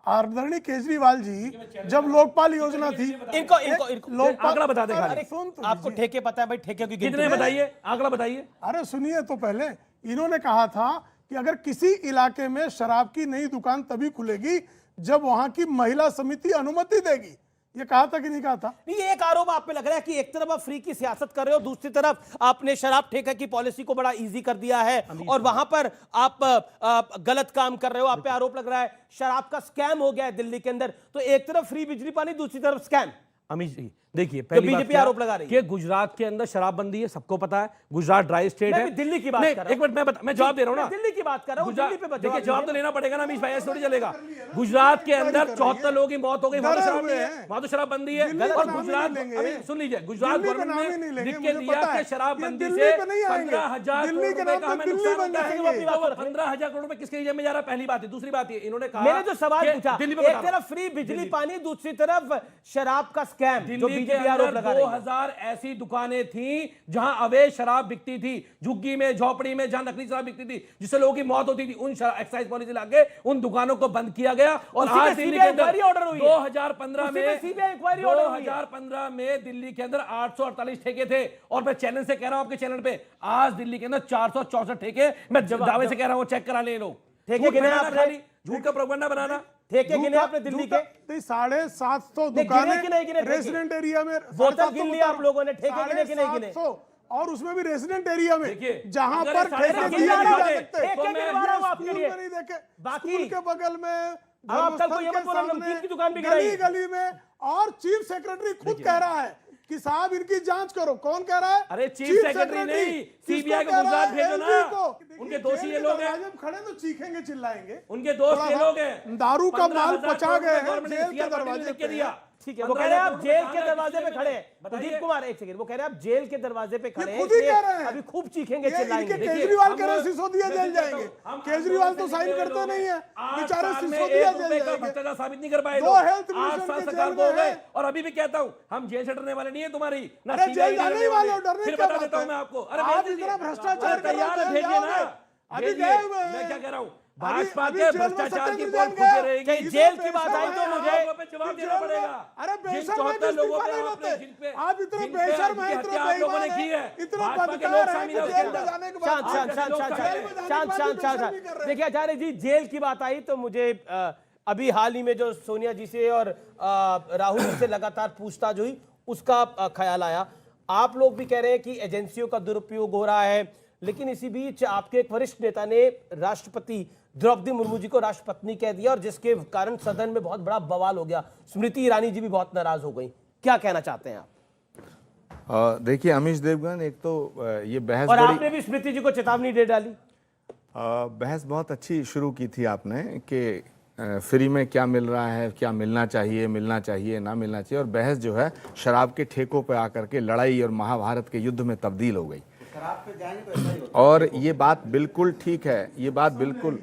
आदरणीय केजरीवाल जी जब लोकपाल योजना थी, इनको आंकड़ा बता दे खाली। आपको ठेके पता है भाई? ठेके की कितने बताइए, आंकड़ा बताइए। अरे सुनिए तो पहले, इन्होंने कहा था कि अगर किसी इलाके में शराब की नई दुकान तभी खुलेगी जब वहां की महिला समिति अनुमति देगी। ये कहा था कि नहीं कहा था? नहीं, ये एक आरोप आप पे लग रहा है कि एक तरफ आप फ्री की सियासत कर रहे हो, दूसरी तरफ आपने शराब ठेका की पॉलिसी को बड़ा इजी कर दिया है और वहां पर आप गलत काम कर रहे हो। आप पे आरोप लग रहा है शराब का स्कैम हो गया है दिल्ली के अंदर। तो एक तरफ फ्री बिजली पानी, दूसरी तरफ स्कैम। अमीश जी देखिए, पहली बात बीजेपी क्या आरोप लगा रही है कि गुजरात के अंदर शराबबंदी है, सबको पता है। गुजरात ड्राई स्टेट है। दिल्ली की बात नहीं, कर रहा हूं। एक मिनट मैं जवाब दे रहा हूं ना। दिल्ली की बात कर रहा हूं, दिल्ली पे देखिए जवाब तो लेना पड़ेगा ना अमीश भाई, ऐसे थोड़ी चलेगा। गुजरात के अंदर 74 लोगों की मौत हो गई, वहां तो शराब नहीं है, वहां तो शराबबंदी है। और गुजरात, अभी सुन लीजिए, गुजरात गवर्नमेंट ने लिख के दिया कि शराबबंदी से 15,000 करोड़ रुपए का हमें नुकसान होता है। 15,000 करोड़ रुपए किसके जेब में जा रहा है? पहली बात है। दूसरी बात है, इन्होंने कहा, मैंने जो सवाल पूछा, दिल्ली में एक तरफ फ्री बिजली पानी, दूसरी तरफ शराब का स्कैम, जो बीजेपी आरोप लगा रही है। 2000 ऐसी दुकानें थी जहां अवैध शराब बिकती थी, झुग्गी में, झोपड़ी में, जहां नकली शराब बिकती थी, जिससे लोगों की मौत होती थी। उन एक्साइज पॉलिसी लाके उन दुकानों को बंद किया गया। और आज दिल्ली के अंदर 2015 में दिल्ली के अंदर 848 ठेके थे। और मैं चैनल से कह रहा हूं, आपके चैनल पे, आज दिल्ली के अंदर 464 ठेके। मैं दावे से कह रहा हूं, चेक करा ले लोग। ठेके गिने आपने? झूठ का प्रोपगंडा बनाना। ठेके गिने आपने दिल्ली के? 750 दुकानें गिने रेजिडेंट एरिया में। बोतल गिन लिया आप लोगों ने, ठेके गिने कि नहीं गिने? और उसमें भी रेजिडेंट एरिया में जहां अगर पर ठेके दिए नहीं जा सकते। ठेके गिनवा रहा हूं आपके लिए। नहीं देखे, बाकी स्कूल के बगल में, आप कल को ये मत बोलो नमकीन की दुकान भी गिराई। गली गली में। और चीफ सेक्रेटरी खुद कह रहा है कि साहब इनकी जांच करो। कौन कह रहा है? अरे चीफ सेक्रेटरी नहीं, सीबीआई को गुजरात भेजो ना। उनके दोषी ये लोग हैं। जब खड़े तो चीखेंगे चिल्लाएंगे। उनके दोस्त ये लोग हैं। दारू का माल 15,000 पचा गए हैं गवर्नमेंट ने जेल के CR पाटिल ने दरवाजे लिख के पे। दिया। ठीक है, वो कह रहे हैं आप जेल के दरवाजे पे खड़े हैं। बताइए। प्रदीप कुमार एक सेकंड, वो कह रहे हैं आप जेल के दरवाजे पे खड़े हैं, खुद ही इसलिए कह रहे हैं। अभी खूब चीखेंगे ये चिल्लाएंगे। इनके देखिए, केजरीवाल हम कह रहे लोग- सिसोदिया मैं जेल कहता जाएंगे। हूं, हम केजरीवाल आंदोलन तो से साइन निकले करते लोग नहीं है, 8 बेचारे साल में सिसोदिया 1 जेल रुपए का जाएंगे। भ्रष्टाचार साबित नहीं कर पाए दो लोग। हेल्थ 8 मिशन साल के सरकार जेल को हो में गए हैं। और अभी भी कहता हूं हम जेल से डरने वाले नहीं है तुम्हारी ना। अरे जेल CBI जाने डरने वाले हो, वाले। डरने फिर क्या बता बात देता हूं है? मैं आपको। अरे आप भेज दीजिए। इतना भ्रष्टाचार अरे तैयार है, कर रहे भेजिए हो, ना। अभी भेजिए। गए हुए हैं। मैं क्या कह रहा हूं, अभी भाजपा अभी के जेल में भ्रष्टाचार की सत्येंद्र बहुत जैन खुशी गए। रहेगी। कहीं जेल की बात आई तो मुझे पे जवाब देना पड़ेगा। अरे जिन बेशर्म है 74 लोगों पे नहीं आपने होते। जिन पे आप इतने जिन पे बेशर्म जिनकी हैं, इतने हत्या आप लोगों ने बेईमान की है, हैं, इतने भाजपा के बदकार लोग हैं शामिल कि है जेल उसके में अंदर। जाने के बाद शांत आप शांत जैसे शांत लोग शांत जेल में जाने के शांत बाद शांत भी शांत बेशर्मी कर रहे हैं। देखिए आचार्य जी, जेल की बात आई तो मुझे अभी हाल ही में जो सोनिया जी से और राहुल जी से लगातार पूछताछ हुई उसका ख्याल आया। आप लोग भी कह रहे हैं कि एजेंसियों का दुरुपयोग हो रहा है, लेकिन इसी बीच आपके एक वरिष्ठ नेता ने राष्ट्रपति द्रौपदी मुर्मू जी को राष्ट्रपत्नी कह दिया और जिसके कारण सदन में बहुत बड़ा बवाल हो गया। स्मृति ईरानी जी भी बहुत नाराज हो गई। क्या कहना चाहते हैं आप? देखिए अमीश देवगन, एक तो ये बहस और बड़ी आपने भी स्मृति जी को चेतावनी दे डाली। बहस बहुत अच्छी शुरू की थी आपने कि फ्री में क्या मिल रहा है, क्या मिलना चाहिए ना मिलना चाहिए, और बहस जो है शराब के ठेकों पे आकर के लड़ाई और महाभारत के युद्ध में तब्दील हो गई। और ये बात बिल्कुल ठीक है, ये बात बिल्कुल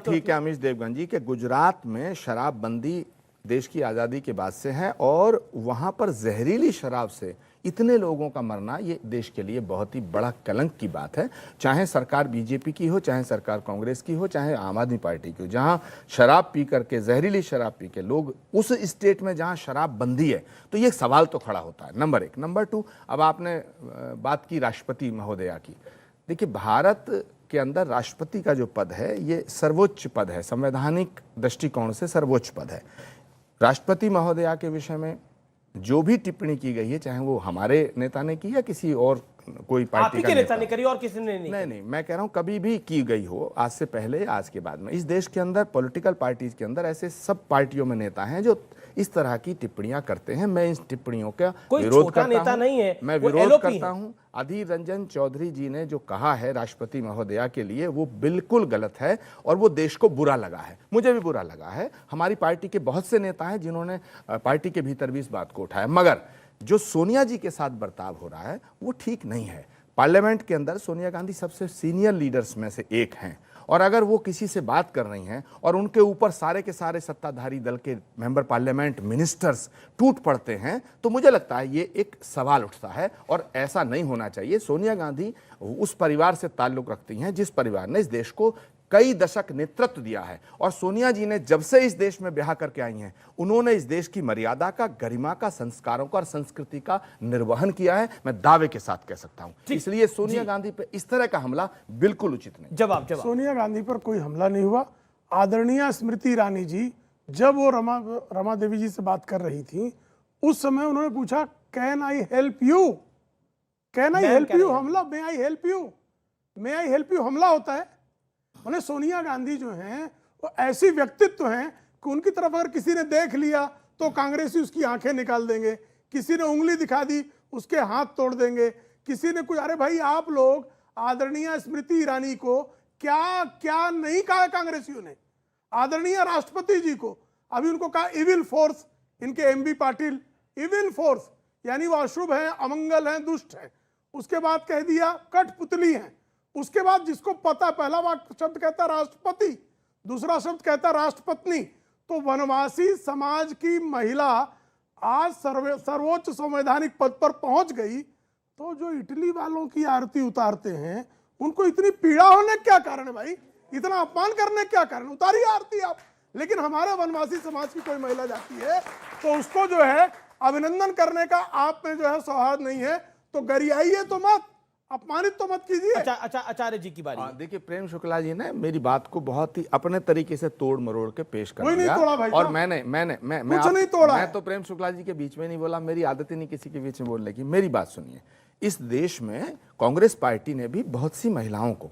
ठीक है अमीश देवगन जी, कि गुजरात में शराबबंदी देश की आज़ादी के बाद से है और वहाँ पर जहरीली शराब से इतने लोगों का मरना ये देश के लिए बहुत ही बड़ा कलंक की बात है। चाहे सरकार बीजेपी की हो, चाहे सरकार कांग्रेस की हो, चाहे आम आदमी पार्टी की हो, जहाँ शराब पी करके, जहरीली शराब पी के लोग उस स्टेट में जहाँ शराब बंदी है, तो ये सवाल तो खड़ा होता है। नंबर 1। नंबर 2, अब आपने बात की राष्ट्रपति महोदया की। देखिए, भारत के अंदर राष्ट्रपति का जो पद है ये सर्वोच्च पद है, संवैधानिक दृष्टिकोण से सर्वोच्च पद है। राष्ट्रपति महोदया के विषय में जो भी टिप्पणी की गई है, चाहे वो हमारे नेता ने की या किसी और कोई पार्टी का नेता ने करी और किसी ने नहीं, मैं कह रहा हूं कभी भी की गई हो, आज से पहले, आज के बाद में। इस देश के अंदर पॉलिटिकल पार्टीज के अंदर ऐसे सब पार्टियों में नेता हैं जो इस तरह की टिप्पणियां करते हैं। मैं इन टिप्पणियों का विरोध करता हूं। नेता नहीं है, मैं विरोध करता हूं। अधीर रंजन चौधरी जी ने जो कहा है राष्ट्रपति महोदया के लिए, वो बिल्कुल गलत है और वो देश को बुरा लगा है, मुझे भी बुरा लगा है। हमारी पार्टी के बहुत से नेता हैं जिन्होंने पार्टी के भीतर भी इस बात को उठाया, मगर जो सोनिया जी के साथ बर्ताव हो रहा है वो ठीक नहीं है। पार्लियामेंट के अंदर सोनिया गांधी सबसे सीनियर लीडर्स में से एक हैं, और अगर वो किसी से बात कर रही हैं और उनके ऊपर सारे के सारे सत्ताधारी दल के मेंबर पार्लियामेंट, मिनिस्टर्स टूट पड़ते हैं, तो मुझे लगता है ये एक सवाल उठता है और ऐसा नहीं होना चाहिए। सोनिया गांधी उस परिवार से ताल्लुक रखती हैं जिस परिवार ने इस देश को कई दशक नेतृत्व दिया है, और सोनिया जी ने जब से इस देश में ब्याह करके आई हैं, उन्होंने इस देश की मर्यादा का, गरिमा का, संस्कारों का और संस्कृति का निर्वहन किया है, मैं दावे के साथ कह सकता हूं। इसलिए सोनिया गांधी पे इस तरह का हमला बिल्कुल उचित नहीं। जवाब सोनिया गांधी पर कोई हमला नहीं हुआ। आदरणीय स्मृति ईरानी जी जब वो रमा देवी जी से बात कर रही थी, उस समय उन्होंने पूछा can I help you, can I help you हमला, may I help you, may I help you हमला होता है। उन्हें सोनिया गांधी जो हैं वो ऐसी व्यक्तित्व हैं कि उनकी तरफ अगर किसी ने देख लिया तो कांग्रेसी उसकी आंखें निकाल देंगे, किसी ने उंगली दिखा दी उसके हाथ तोड़ देंगे, किसी ने कुछ, अरे भाई आप लोग आदरणीय स्मृति ईरानी को क्या क्या नहीं कहा कांग्रेसियों ने, आदरणीय राष्ट्रपति जी को अभी उनको कहा इविल फोर्स, इनके एमबी पाटिल इविल फोर्स, यानी वो अशुभ है, अमंगल है, दुष्ट है। उसके बाद कह दिया कठपुतली है। उसके बाद जिसको पता, पहला शब्द कहता राष्ट्रपति, दूसरा शब्द कहता राष्ट्रपत्नी। तो वनवासी समाज की महिला आज सर्वोच्च संवैधानिक पद पर पहुंच गई, तो जो इटली वालों की आरती उतारते हैं उनको इतनी पीड़ा होने क्या कारण है भाई, इतना अपमान करने क्या कारण, उतारिए आरती आप। लेकिन हमारे वनवासी समाज की कोई महिला जाती है तो उसको जो है अभिनंदन करने का आप में जो है सौहार्द नहीं है, तो गरियाइए तो मत, अपमानित तो मत कीजिए। अच्छा आचार्य जी की बारी। देखिए, प्रेम शुक्ला जी ने मेरी बात को बहुत ही अपने तरीके से तोड़ मरोड़ के पेश कर दिया। नहीं तोड़ा भाई, और मैं नहीं तोड़ा। मैं तो प्रेम शुक्ला जी के बीच में नहीं बोला, मेरी आदत ही नहीं किसी के बीच में बोलने की। मेरी बात सुनिए, इस देश में कांग्रेस पार्टी ने भी बहुत सी महिलाओं को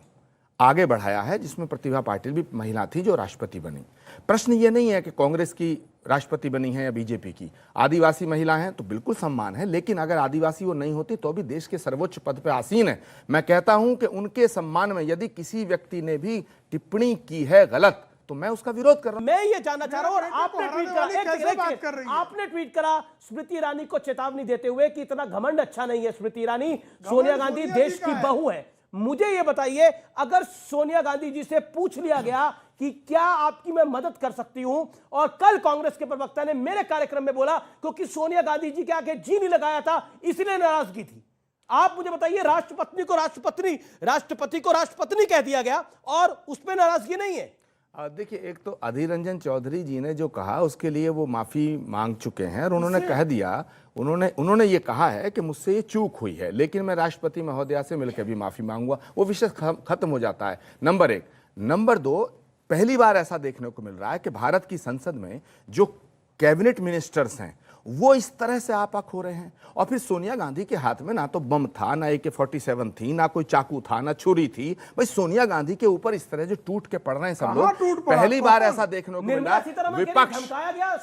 आगे बढ़ाया है, जिसमें प्रतिभा पाटिल भी महिला थी जो राष्ट्रपति बनी। प्रश्न ये नहीं है कि कांग्रेस की राष्ट्रपति बनी है या बीजेपी की। आदिवासी महिला हैं तो बिल्कुल सम्मान है, लेकिन अगर आदिवासी वो नहीं होती तो भी देश के सर्वोच्च पद पे आसीन है। मैं कहता हूं कि उनके सम्मान में यदि किसी व्यक्ति ने भी टिप्पणी की है गलत, तो मैं उसका विरोध कर रहा हूं। मैं ये जानना चाह रहा हूं, और आपने ट्वीट करा, कैसे बात कर रही है? आपने ट्वीट करा स्मृति ईरानी को चेतावनी देते हुए कि इतना घमंड अच्छा नहीं है। स्मृति ईरानी सोनिया गांधी देश की बहू है। मुझे ये बताइए, अगर सोनिया गांधी जी से पूछ लिया गया कि क्या आपकी मैं मदद कर सकती हूं, और कल कांग्रेस के प्रवक्ता ने मेरे कार्यक्रम में बोला क्योंकि सोनिया गांधी जी के आगे जी नहीं लगाया था इसलिए नाराजगी थी, आप मुझे बताइए राष्ट्रपति को राष्ट्रपत्नी कह दिया गया और उसमें नाराजगी नहीं है? देखिए, एक तो अधीर रंजन चौधरी जी ने जो कहा उसके लिए वो माफी मांग चुके हैं और उन्होंने कह दिया, उन्होंने ये कहा है कि मुझसे ये चूक हुई है, लेकिन मैं राष्ट्रपति महोदया से मिलकर भी माफी मांगूंगा। वो विषय खत्म हो जाता है, नंबर एक। नंबर दो, पहली बार ऐसा देखने को मिल रहा है कि भारत की संसद में जो कैबिनेट मिनिस्टर्स हैं वो इस तरह से आपक हो रहे हैं। और फिर सोनिया गांधी के हाथ में ना तो बम था, ना AK-47 थी, ना कोई चाकू था, ना छुरी थी। भाई सोनिया गांधी के ऊपर इस तरह जो टूट के पड़ रहे हैं सब लोग, पहली बार ऐसा देखने को मिल रहा है। विपक्ष,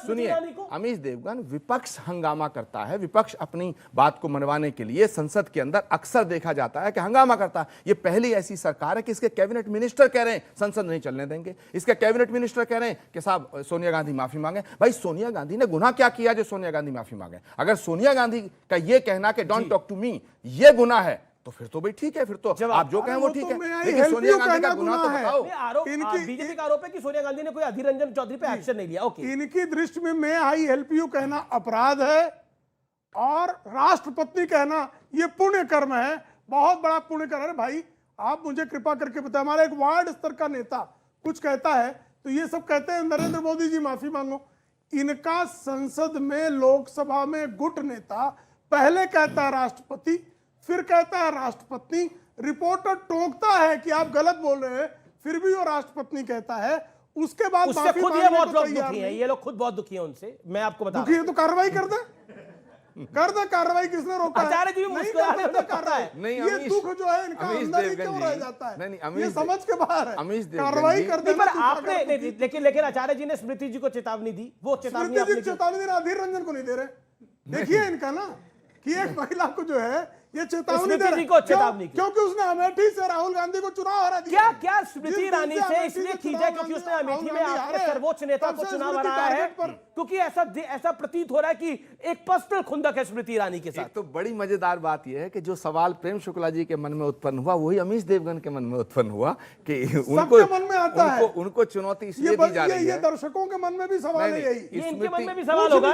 सुनिए अमीश देवगन, विपक्ष हंगामा करता है, विपक्ष अपनी बात को मनवाने के लिए संसद के अंदर अक्सर देखा जाता है कि हंगामा करता है। ये पहली ऐसी सरकार है कि इसके कैबिनेट मिनिस्टर कह रहे हैं संसद नहीं चलने देंगे, इसके कैबिनेट मिनिस्टर कह रहे हैं कि साहब सोनिया गांधी माफी मांगे। भाई सोनिया गांधी ने गुनाह क्या किया जो सोनिया गांधी माफी मांगे? अगर सोनिया गांधी का ये कहना कि डोंट टॉक टू मी ये गुनाह है तो फिर तो भाई ठीक है, फिर तो आप जो कहें वो ठीक है, लेकिन सोनिया गांधी का गुनाह तो बताओ। बीजेपी का आरोप है कि सोनिया गांधी ने कोई अधीर रंजन चौधरी पे एक्शन नहीं लिया। ओके, इनकी दृष्टि में मैं आई हेल्प यू कहना अपराध है और राष्ट्रपति कहना ये पुण्य कर्म है, बहुत बड़ा पुण्य कर्म है। भाई आप मुझे कृपा करके बताएं, हमारा एक वार्ड स्तर का नेता कुछ कहता है तो ये सब कहते हैं नरेंद्र मोदी जी माफी मांगो। इनका संसद में, लोकसभा में गुट नेता पहले कहता है राष्ट्रपति, फिर कहता है राष्ट्रपति, रिपोर्टर टोकता है कि आप गलत बोल रहे हैं, फिर भी वो राष्ट्रपति कहता है, उसके बाद माफी खुद ये बहुत दुखी हैं, ये लोग खुद बहुत दुखी हैं उनसे। मैं आपको बता दुखी है तो कार्रवाई कर दे कार्रवाई, किसने रोका? आचार्य जी नहीं करता है। ये दुख जो है इनका अंदर ही क्यों रह जाता है, ये समझ के बाहर है। कार्रवाई कर दे। आपने लेकिन आचार्य जी ने स्मृति जी को चेतावनी दी, वो चेतावनी अधीर रंजन को नहीं दे रहे। देखिए इनका ना कि एक महिला को जो है ये चेतावनी दे रहे हैं क्योंकि उसने अमेठी से राहुल गांधी को चुनाव हरा दिया। क्या स्मृति ईरानी से इसलिए खींचा क्योंकि उसने अमेठी में आपके सर्वोच्च नेता को चुनाव हराया है? क्योंकि ऐसा प्रतीत हो रहा है कि एक पर्सनल खुंदक है स्मृति ईरानी के साथ। तो बड़ी मजेदार बात यह है कि जो सवाल प्रेम शुक्ला जी के मन में उत्पन्न हुआ वही अमीश देवगन के मन में उत्पन्न हुआ कि उनको चुनौती इसलिए दी जा रही है। दर्शकों के मन में भी सवाल है, यही इनके मन में भी सवाल होगा।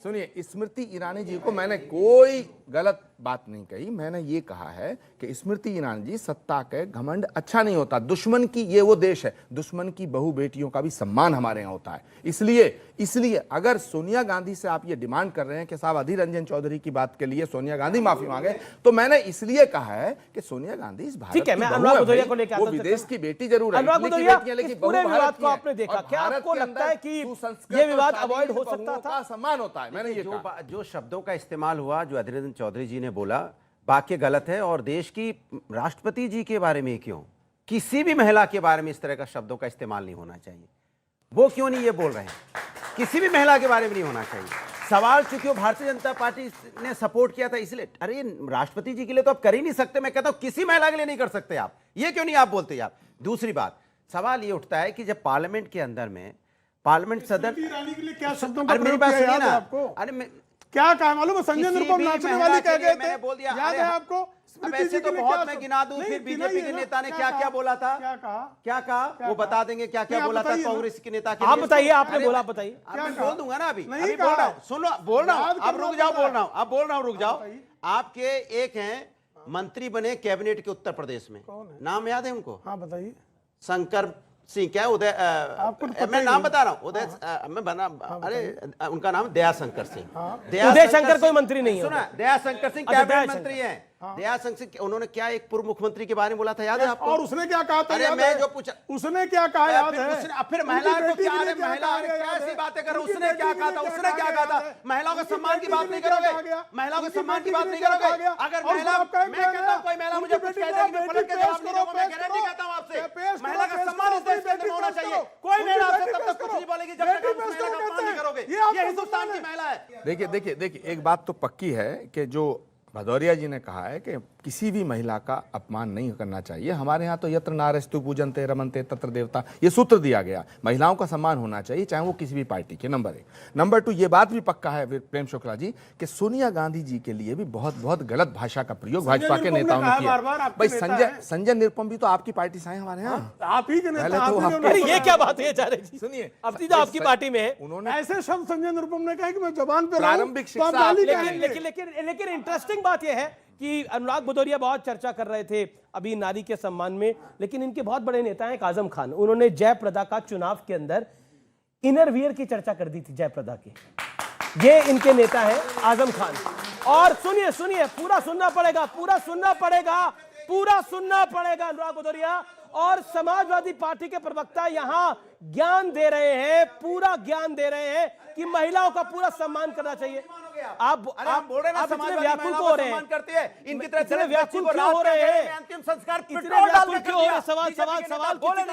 सुनिए, स्मृति ईरानी जी को मैंने कोई गलत बात नहीं कही, मैंने ये कहा है कि स्मृति ईरानी जी सत्ता के घमंड अच्छा नहीं होता। दुश्मन की, ये वो देश है, दुश्मन की बहू बेटियों का भी सम्मान हमारे यहाँ होता है। इसलिए अगर सोनिया गांधी से आप ये डिमांड कर रहे हैं कि साहब अधीर रंजन चौधरी की बात के लिए सोनिया गांधी माफी मांगे, तो मैंने इसलिए कहा है कि सोनिया गांधी इस भारत की बहू है, वो विदेश की बेटी जरूर है, लेकिन पूरे विवाद को आपने देखा, क्या आपको लगता है कि ये विवाद अवॉइड हो सकता था? सम्मान होता है। मैंने ये जो शब्दों का इस्तेमाल हुआ, जो अधीर रंजन चौधरी जी ने बोला, वाक्य गलत है। और देश की राष्ट्रपति जी के बारे में क्यों, किसी भी महिला के बारे में इस तरह का शब्दों का इस्तेमाल नहीं होना चाहिए। वो क्यों नहीं ये बोल रहे हैं? किसी भी महिला के बारे में नहीं होना चाहिए। सवाल चूंकि भारतीय जनता पार्टी ने सपोर्ट किया था इसलिए, अरे राष्ट्रपति जी के लिए तो आप कर ही नहीं सकते। मैं कहता हूं किसी महिला के लिए नहीं कर सकते आप, ये क्यों नहीं आप बोलते आप? दूसरी बात, सवाल ये उठता है कि जब पार्लियामेंट के अंदर में पार्लियामेंट सदन, क्या शब्दों का प्रयोग किया याद है आपको? अरे क्या कहा मालूम है? संजय निरुपम नाचने वाली कह गए थे, याद है आपको? अब ऐसे तो बहुत मैं गिना दूं, फिर बीजेपी के नेता ने क्या क्या बोला था, क्या कहा वो बता देंगे, क्या क्या बोला था कांग्रेस के नेता के। आप बताइए, आपने बोला, बताइए। बोल दूंगा ना, अभी बोल रहा हूँ, सुनो, बोल रहा हूँ, अब रुक जाओ, बोल रहा हूँ, रुक जाओ। आपके एक हैं मंत्री बने कैबिनेट के उत्तर प्रदेश में, नाम याद है उनको? हाँ बताइए। शंकर सिंह, क्या उदय, मैं नाम बता रहा हूँ, उदय, मैं बना, अरे उनका नाम दया शंकर सिंह। उदय शंकर कोई मंत्री नहीं है, सुना, दया शंकर सिंह कैबिनेट मंत्री हैं। दया संघ से उन्होंने क्या एक पूर्व मुख्यमंत्री के बारे में बोला था, याद है आपको? और उसने क्या कहा था? अरे याद मैं है? जो पूछा, उसने क्या कहा याद है? फिर महिलाओं को क्या, महिलाओं ने कैसी बातें करो, उसने क्या कहा था? उसने क्या कहा था? महिलाओं के सम्मान की बात नहीं करोगे? महिलाओं के सम्मान की बात नहीं करोगे? अगर महिला, मैं कहता हूं कोई महिला मुझे कुछ कह देगी, मैं पलट के जवाब नहीं दूंगा। मैं गारंटी कहता हूं आपसे, महिला का सम्मान इस देश के अंदर होना चाहिए। कोई महिला आपसे तब तक कुछ नहीं बोलेगी जब तक आप महिला का सम्मान नहीं करोगे। ये हिंदुस्तान की महिला है। देखिए एक बात तो पक्की है कि जो भदौरिया जी ने कहा है कि किसी भी महिला का अपमान नहीं करना चाहिए। हमारे यहाँ तो यत्र नारेस्तु पूजन्ते रमन्ते तत्र देवता, ये सूत्र दिया गया। महिलाओं का सम्मान होना चाहिए, चाहे वो किसी भी पार्टी के। नंबर 1। नंबर 2, ये बात भी पक्का है प्रेम शुक्ला जी कि सोनिया गांधी जी के लिए भी बहुत गलत भाषा का प्रयोग भाजपा के नेताओं ने किया। भाई संजय निरुपम भी तो आपकी पार्टी से हैं हमारे यहाँ। आप ही के नेता। ये क्या बात है जा रही? सुनिए, अपनी तो आपकी पार्टी में है। उन्होंने ऐसे शब्द संजय निरुपम ने कहा कि मैं जबान पे प्रारंभिक शिक्षा, लेकिन इंटरेस्टिंग बात यह है कि अनुराग भदौरिया बहुत चर्चा कर रहे थे अभी नारी के सम्मान में, लेकिन इनके बहुत बड़े नेता हैं आजम खान। उन्होंने जयप्रदा का चुनाव के अंदर इनरवियर की चर्चा कर दी थी जयप्रदा की। ये इनके नेता हैं आजम खान। और सुनिए पूरा सुनना पड़ेगा अनुराग भदौरिया और समाजवादी पार्टी के प्रवक्ता यहां ज्ञान दे रहे हैं, पूरा ज्ञान दे रहे हैं कि महिलाओं का पूरा सम्मान करना चाहिए। आप बोल रहे हैं आप समाजवादी इतने व्याकुल क्यों हो रहे हैं? करती है इनकी तरह इतने व्याकुल क्यों हो रहे हैं? अंतिम संस्कार इतने पेट्रोल डाल व्याकुल के क्यों हो रहे हैं? सवाल किसी का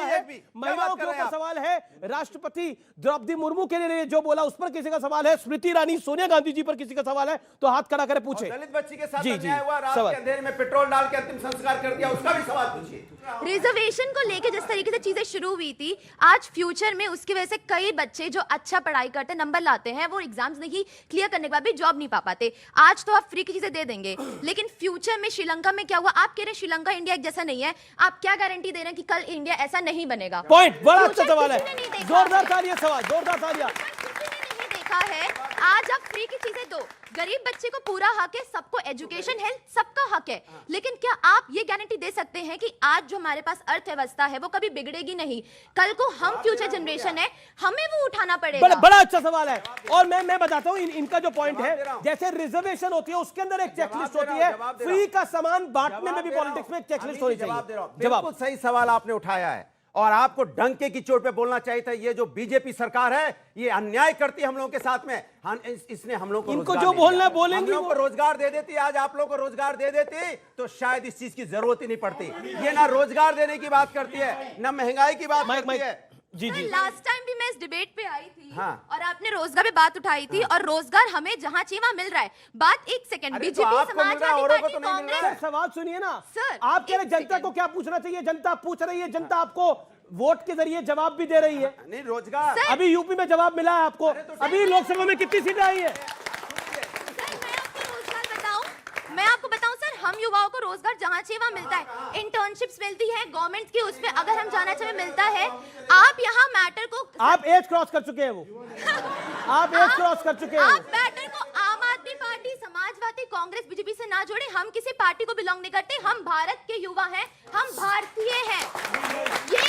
है, महिलाओं के ऊपर सवाल है, राष्ट्रपति द्रौपदी मुर्मू के लिए जो बोला उस पर किसी का सवाल है, स्मृति ईरानी सोनिया गांधी जी पर किसी का सवाल है, तो हाथ खड़ा करे पूछे। दलित बच्ची के साथ अन्याय हुआ, रात के अंधेरे में पेट्रोल डाल के अंतिम संस्कार कर दिया, उसका भी सवाल पूछिए। रिजर्वेशन को लेके जिस तरीके से चीजें शुरू हुई थी, आज फ्यूचर में उसकी वजह से कई बच्चे जो अच्छा पढ़ाई करते नंबर लाते हैं, वो एग्जाम्स नहीं क्लियर करने के बाद भी जॉब नहीं पा पाते। आज तो आप फ्री की चीजें दे देंगे, लेकिन फ्यूचर में श्रीलंका में क्या हुआ? आप कह रहे हैं श्रीलंका इंडिया एक जैसा नहीं है, आप क्या गारंटी दे रहे हैं कि कल इंडिया ऐसा नहीं बनेगा? पॉइंट, बड़ा अच्छा सवाल है, जोरदार तालियां, सवाल जोरदार तालियां। नहीं देखा है, आज आप फ्री की चीजें दो, गरीब बच्चे को पूरा हक है, सबको एजुकेशन हेल्थ सबका हक है, लेकिन क्या आप ये गारंटी दे सकते हैं कि आज जो हमारे पास अर्थव्यवस्था है वो कभी बिगड़ेगी नहीं? कल को हम फ्यूचर जनरेशन है, हमें वो उठाना पड़ेगा। बड़ा अच्छा सवाल है। और मैं बताता हूं इनका जो पॉइंट है, जैसे रिजर्वेशन होती है उसके अंदर एक चेकलिस्ट होती है, फ्री का सामान बांटने में भी पॉलिटिक्स में एक चेकलिस्ट होनी चाहिए। जवाब सही सवाल आपने उठाया है और आपको डंके की चोट पे बोलना चाहिए था। ये जो बीजेपी सरकार है ये अन्याय करती है हम लोगों के साथ में। इसने हम लोगों को इनको जो बोलना बोलेंगे, हम लोगों को रोजगार दे देती। आज आप लोगों को रोजगार दे देती तो शायद इस चीज की जरूरत ही नहीं पड़ती। ये ना रोजगार देने की बात करती है, ना महंगाई की बात करती है। जी लास्ट टाइम भी मैं इस डिबेट पे आई थी। हाँ। और आपने रोजगार पे बात उठाई थी। और रोजगार हमें जहां चाहिए वहां मिल रहा है। बात एक second, BJP Samajwadi party Congress. सवाल सुनिए ना सर, आप कह रहे जनता को क्या पूछना चाहिए? जनता पूछ रही है, जनता आपको वोट के जरिए जवाब भी दे रही है। नहीं, रोजगार अभी यूपी में जवाब मिला है आपको, अभी लोकसभा में कितनी सीटें आई है? मैं आपको बताऊं सर, हम युवाओं को रोजगार जहां चाहिए वहां मिलता है, इंटर्नशिप्स मिलती है गवर्नमेंट की, उस पे अगर हम जाना चाहे मिलता है। आप यहाँ मैटर को, आप एज क्रॉस कर चुके हैं, वो आप एज क्रॉस कर चुके हैं। आप मैटर को आम आदमी पार्टी, समाजवादी, कांग्रेस, बीजेपी से ना जोड़े। हम किसी पार्टी को बिलोंग नहीं करते, हम भारत के युवा हैं, हम भारतीय हैं। ये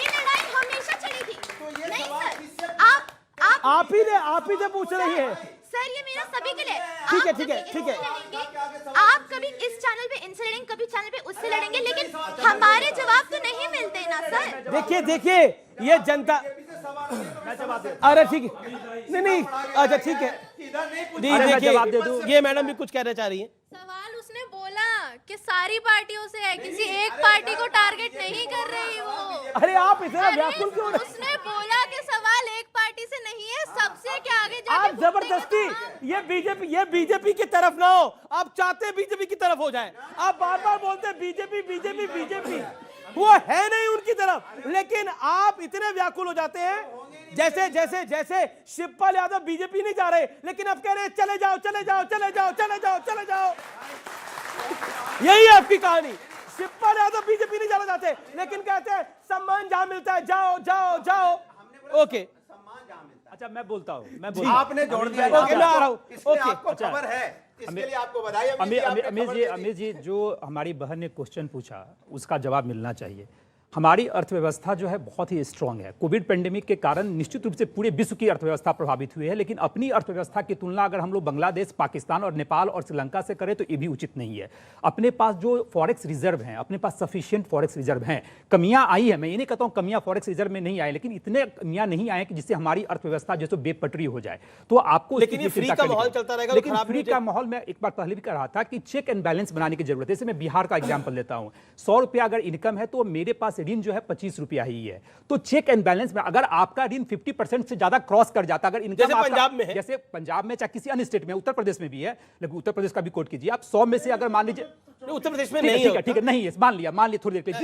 लड़ाई हमेशा चली थी। नहीं सर, आप ही से पूछ रही है सर, ये मेरा सभी के लिए। ठीक है। आप कभी इस चैनल पे इनसे लड़ेंगे, कभी चैनल पे उससे लड़ेंगे, लेकिन हमारे जवाब तो नहीं मिलते ना सर। देखिए ये जनता, अरे ठीक है, नहीं अच्छा ठीक है, देखिए ये मैडम भी कुछ कहना चाह रही है। सवाल उसने बोला कि सारी पार्टियों से है, किसी एक पार्टी को टारगेट नहीं कर रही वो। अरे आप इतना व्याकुल क्यों? उसने बोला कि सवाल एक पार्टी से नहीं है, सबसे क्या आगे जाके आप जबरदस्ती ये बीजेपी की तरफ ना हो, आप चाहते बीजेपी की तरफ हो जाए। आप बार बार बोलते बीजेपी, वो है नहीं उनकी तरफ, लेकिन आप इतने व्याकुल हो जाते हैं जैसे शिवपाल यादव बीजेपी नहीं जा रहे, लेकिन अब कह रहे चले जाओ। यही है आपकी कहानी। शिवपाल यादव बीजेपी नहीं जाना चाहते, लेकिन कहते हैं सम्मान जहां मिलता है जाओ। ओके, अच्छा मैं बोलता हूँ, आपने जोड़ दिया। ओके, मैं आ रहा हूँ। ओके, आपको खबर है, इसके लिए आपको बधाई। अमित जी, जो हमारी बहन ने क्वेश्चन पूछा उसका जवाब मिलना चाहिए। हमारी अर्थव्यवस्था जो है बहुत ही स्ट्रांग है। कोविड पेंडेमिक के कारण निश्चित रूप से पूरे विश्व की अर्थव्यवस्था प्रभावित हुई है, लेकिन अपनी अर्थव्यवस्था की तुलना अगर हम लोग बांग्लादेश, पाकिस्तान और नेपाल और श्रीलंका से करें तो ये भी उचित नहीं है। अपने पास जो फॉरेक्स रिजर्व हैं, अपने पास सफिशिएंट फॉरेक्स रिजर्व हैं। कमियां आई है, मैं ये नहीं कहता हूं कमियां फॉरेक्स रिजर्व में नहीं आई, लेकिन इतने कमियां नहीं आए कि जिससे हमारी अर्थव्यवस्था जो है बेपटरी हो जाए। तो आपको लेकिन ये फ्री का माहौल चलता रहेगा, लेकिन फ्री का माहौल मैं एक बार पहले भी कह रहा था कि चेक एंड बैलेंस बनाने की जरूरत है। जैसे मैं बिहार का एग्जांपल लेता हूं, 100 रुपया अगर इनकम है तो मेरे पास ऋण जो है 25 रुपया ही है। तो चेक एंड बैलेंस में अगर आपका ऋण 50% से ज्यादा क्रॉस कर जाता, अगर इनकम जैसे पंजाब में है, जैसे पंजाब में चाहे किसी अन्य स्टेट में, उत्तर प्रदेश में भी है, लेकिन उत्तर प्रदेश का भी कोट कीजिए आप, 100 में से अगर मान लीजिए उत्तर प्रदेश में नहीं है, ठीक है नहीं है, मान लिया थोड़ी देर के लिए,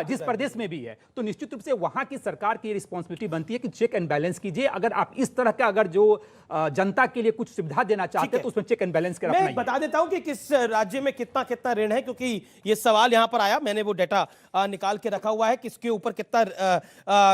जिस प्रदेश में भी है तो निश्चित रूप से वहां की सरकार की रिस्पॉन्सिबिलिटी बनती है कि चेक एंड बैलेंस कीजिए। अगर आप इस तरह का अगर जो जनता के लिए कुछ सुविधा देना चाहते हैं तो उसमें चेक एंड बैलेंस कर मैं बता देता हूं कि किस राज्य में कितना कितना ऋण है, क्योंकि ये सवाल यहां पर आया, मैंने वो डेटा निकाल के रखा हुआ है किसके ऊपर कितना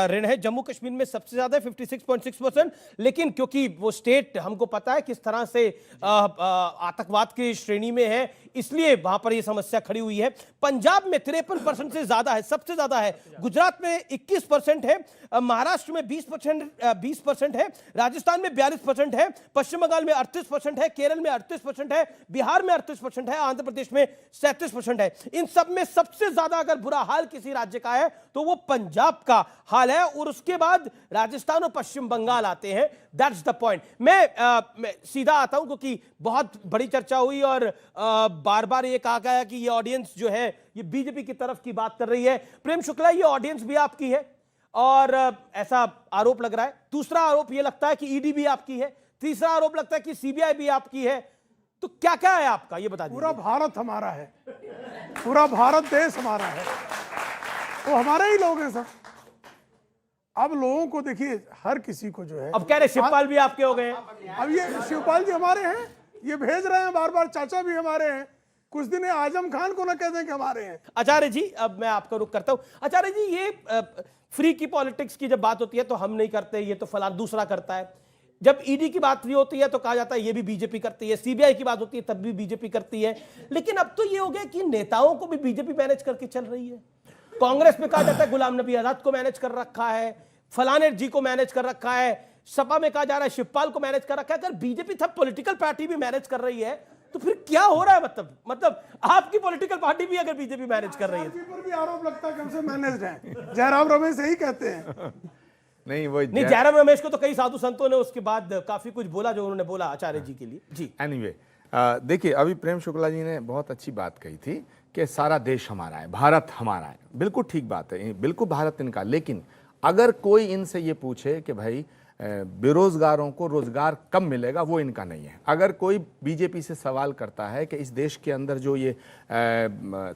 ऋण है। जम्मू कश्मीर में सबसे ज्यादा 56.6%, लेकिन क्योंकि वो स्टेट हमको पता है किस तरह से आतंकवाद की श्रेणी में है, इसलिए वहां पर ये समस्या खड़ी हुई है। पंजाब में 53% से ज्यादा है, सबसे ज्यादा है। गुजरात में 21% है, महाराष्ट्र में 20% है, राजस्थान में 42% है, पश्चिम बंगाल में 38% है, केरल में 38% है, बिहार में 38% है, आंध्र प्रदेश में 37% है। इन सब में सबसे ज्यादा अगर बुरा हाल किसी राज्य का है तो वो पंजाब का हाल है, और उसके बाद राजस्थान और पश्चिम बंगाल आते हैं। That's the point. मैं सीधा आता हूं क्योंकि बहुत बड़ी चर्चा हुई और बार बार ये कहा गया कि ये ऑडियंस जो है ये बीजेपी की तरफ की बात कर रही है। प्रेम शुक्ला, ये ऑडियंस भी आपकी है और ऐसा आरोप लग रहा है। दूसरा आरोप ये लगता है कि ईडी भी आपकी है, तीसरा आरोप लगता है कि सीबीआई भी आपकी है। तो क्या क्या है आपका, ये बता दीजिए। पूरा भारत हमारा है, पूरा भारत देश हमारा है, वो हमारे ही लोग हैं सब। अब लोगों को देखिए, हर किसी को जो है, अब कह रहे शिवपाल भी आपके हो गए। अब ये शिवपाल जी हमारे हैं, ये भेज रहे हैं बार बार, चाचा भी हमारे हैं। कुछ दिन आजम खान को ना कह दें कि हमारे हैं। आचार्य जी, अब मैं आपका रुख करता हूं। आचार्य जी, ये फ्री की पॉलिटिक्स की जब बात होती है तो हम नहीं करते, ये तो फलाना दूसरा करता है। जब ईडी की बात भी होती है तो कहा जाता है ये भी बीजेपी करती है, सीबीआई की बात होती है तब भी बीजेपी करती है। लेकिन अब तो ये हो गया कि नेताओं को भी बीजेपी मैनेज करके चल रही है। कांग्रेस में कहा जाता है गुलाम नबी आजाद को मैनेज कर रखा है, फलाने जी को मैनेज कर रखा है, सपा में कहा जा रहा है शिवपाल को मैनेज कर रखा है। अगर बीजेपी सब पॉलिटिकल पार्टी भी मैनेज कर रही है तो फिर क्या हो रहा है? मतलब आपकी पॉलिटिकल पार्टी भी अगर बीजेपी मैनेज कर रही है पर भी आरोप लगता है कि हमसे मैनेज्ड है। जयराम रमेश यही कहते हैं। नहीं, जयराम रमेश को तो कई साधु संतों ने उसके बाद काफी कुछ बोला जो उन्होंने बोला आचार्य जी के लिए। जी एनीवे, देखिए, अभी प्रेम शुक्ला जी ने बहुत अच्छी बात कही थी कि सारा देश हमारा है, भारत हमारा है। बिल्कुल ठीक बात है, बिल्कुल भारत इनका। लेकिन अगर कोई इनसे ये पूछे कि भाई बेरोजगारों को रोजगार कब मिलेगा, वो इनका नहीं है। अगर कोई बीजेपी से सवाल करता है कि इस देश के अंदर जो ये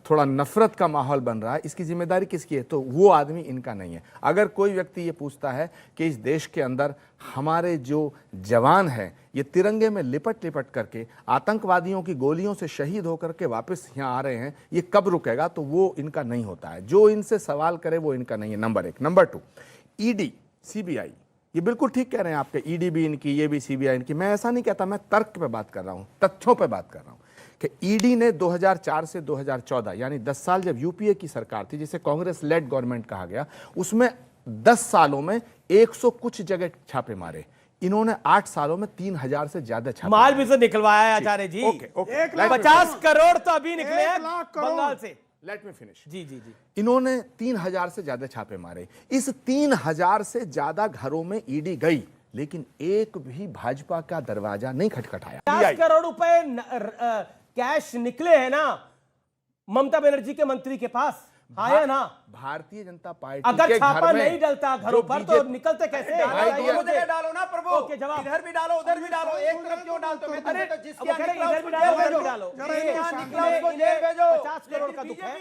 थोड़ा नफरत का माहौल बन रहा है, इसकी जिम्मेदारी किसकी है, तो वो आदमी इनका नहीं है। अगर कोई व्यक्ति ये पूछता है कि इस देश के अंदर हमारे जो जवान हैं ये तिरंगे में लिपट लिपट करके आतंकवादियों की गोलियों से शहीद होकर के वापस यहाँ आ रहे हैं, ये कब रुकेगा, तो वो इनका नहीं होता है। जो इनसे सवाल करे वो इनका नहीं है, नंबर 1। नंबर 2, ईडी, सीबीआई, ये बिल्कुल ठीक कह रहे हैं आपके, ईडी भी इनकी, ये भी सीबीआई इनकी। मैं ऐसा नहीं कहता, मैं तर्क पे बात कर रहा हूँ, तथ्यों पे बात कर रहा हूँ कि ईडी ने 2004 से 2014 यानी 10 साल जब यूपीए की सरकार थी, जिसे कांग्रेस लेड गवर्नमेंट कहा गया, उसमें 10 सालों में 100 कुछ जगह छापे मारे। इन्होंने 8 सालों में 3000 से ज्यादा छापे माल भी तो निकलवाया है आचार्य जी। 50 करोड़ तो अभी निकले हैं बंगाल से। Let me finish. जी जी जी। इन्होंने 3000 से ज्यादा छापे मारे। इस 3000 से ज्यादा घरों में ईडी गई, लेकिन एक भी भाजपा का दरवाजा नहीं खटखटाया। 50 करोड़ रुपए कैश निकले हैं ना ममता बनर्जी के मंत्री के पास, आया ना। भारतीय जनता पार्टी अगर के छापा घर में नहीं डलता घरों पर तो निकलते कैसे? डालो ना प्रभु, ओके, जवाब। इधर भी डालो उधर भी डालो, एक तरफ क्यों डालते हो? अरे तो जिसके इधर भी डालो उधर भी डालो। 50 करोड़ का दुख है,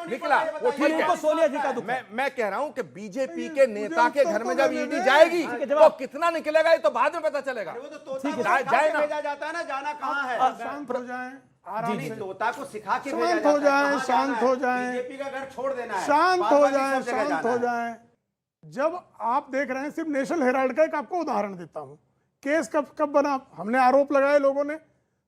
निकला वो ठीक है। उनको सोनिया जी का दुख है। मैं कह रहा हूं कि बीजेपी के नेता के घर में जब ईडी जाएगी तो कितना निकलेगा ये तो बाद में पता चलेगा। भेजा जाता है ना, जाना कहाँ है? शांत हो जाएं, तोता को सिखा के शांत हो जाएं, शांत हो जाएं, बीजेपी का घर छोड़ देना है, शांत हो जाएं, शांत हो जाएं। जब आप देख रहे हैं, सिर्फ नेशनल हेराल्ड का एक आपको उदाहरण देता हूं। केस कब बना, हमने आरोप लगाए लोगों ने,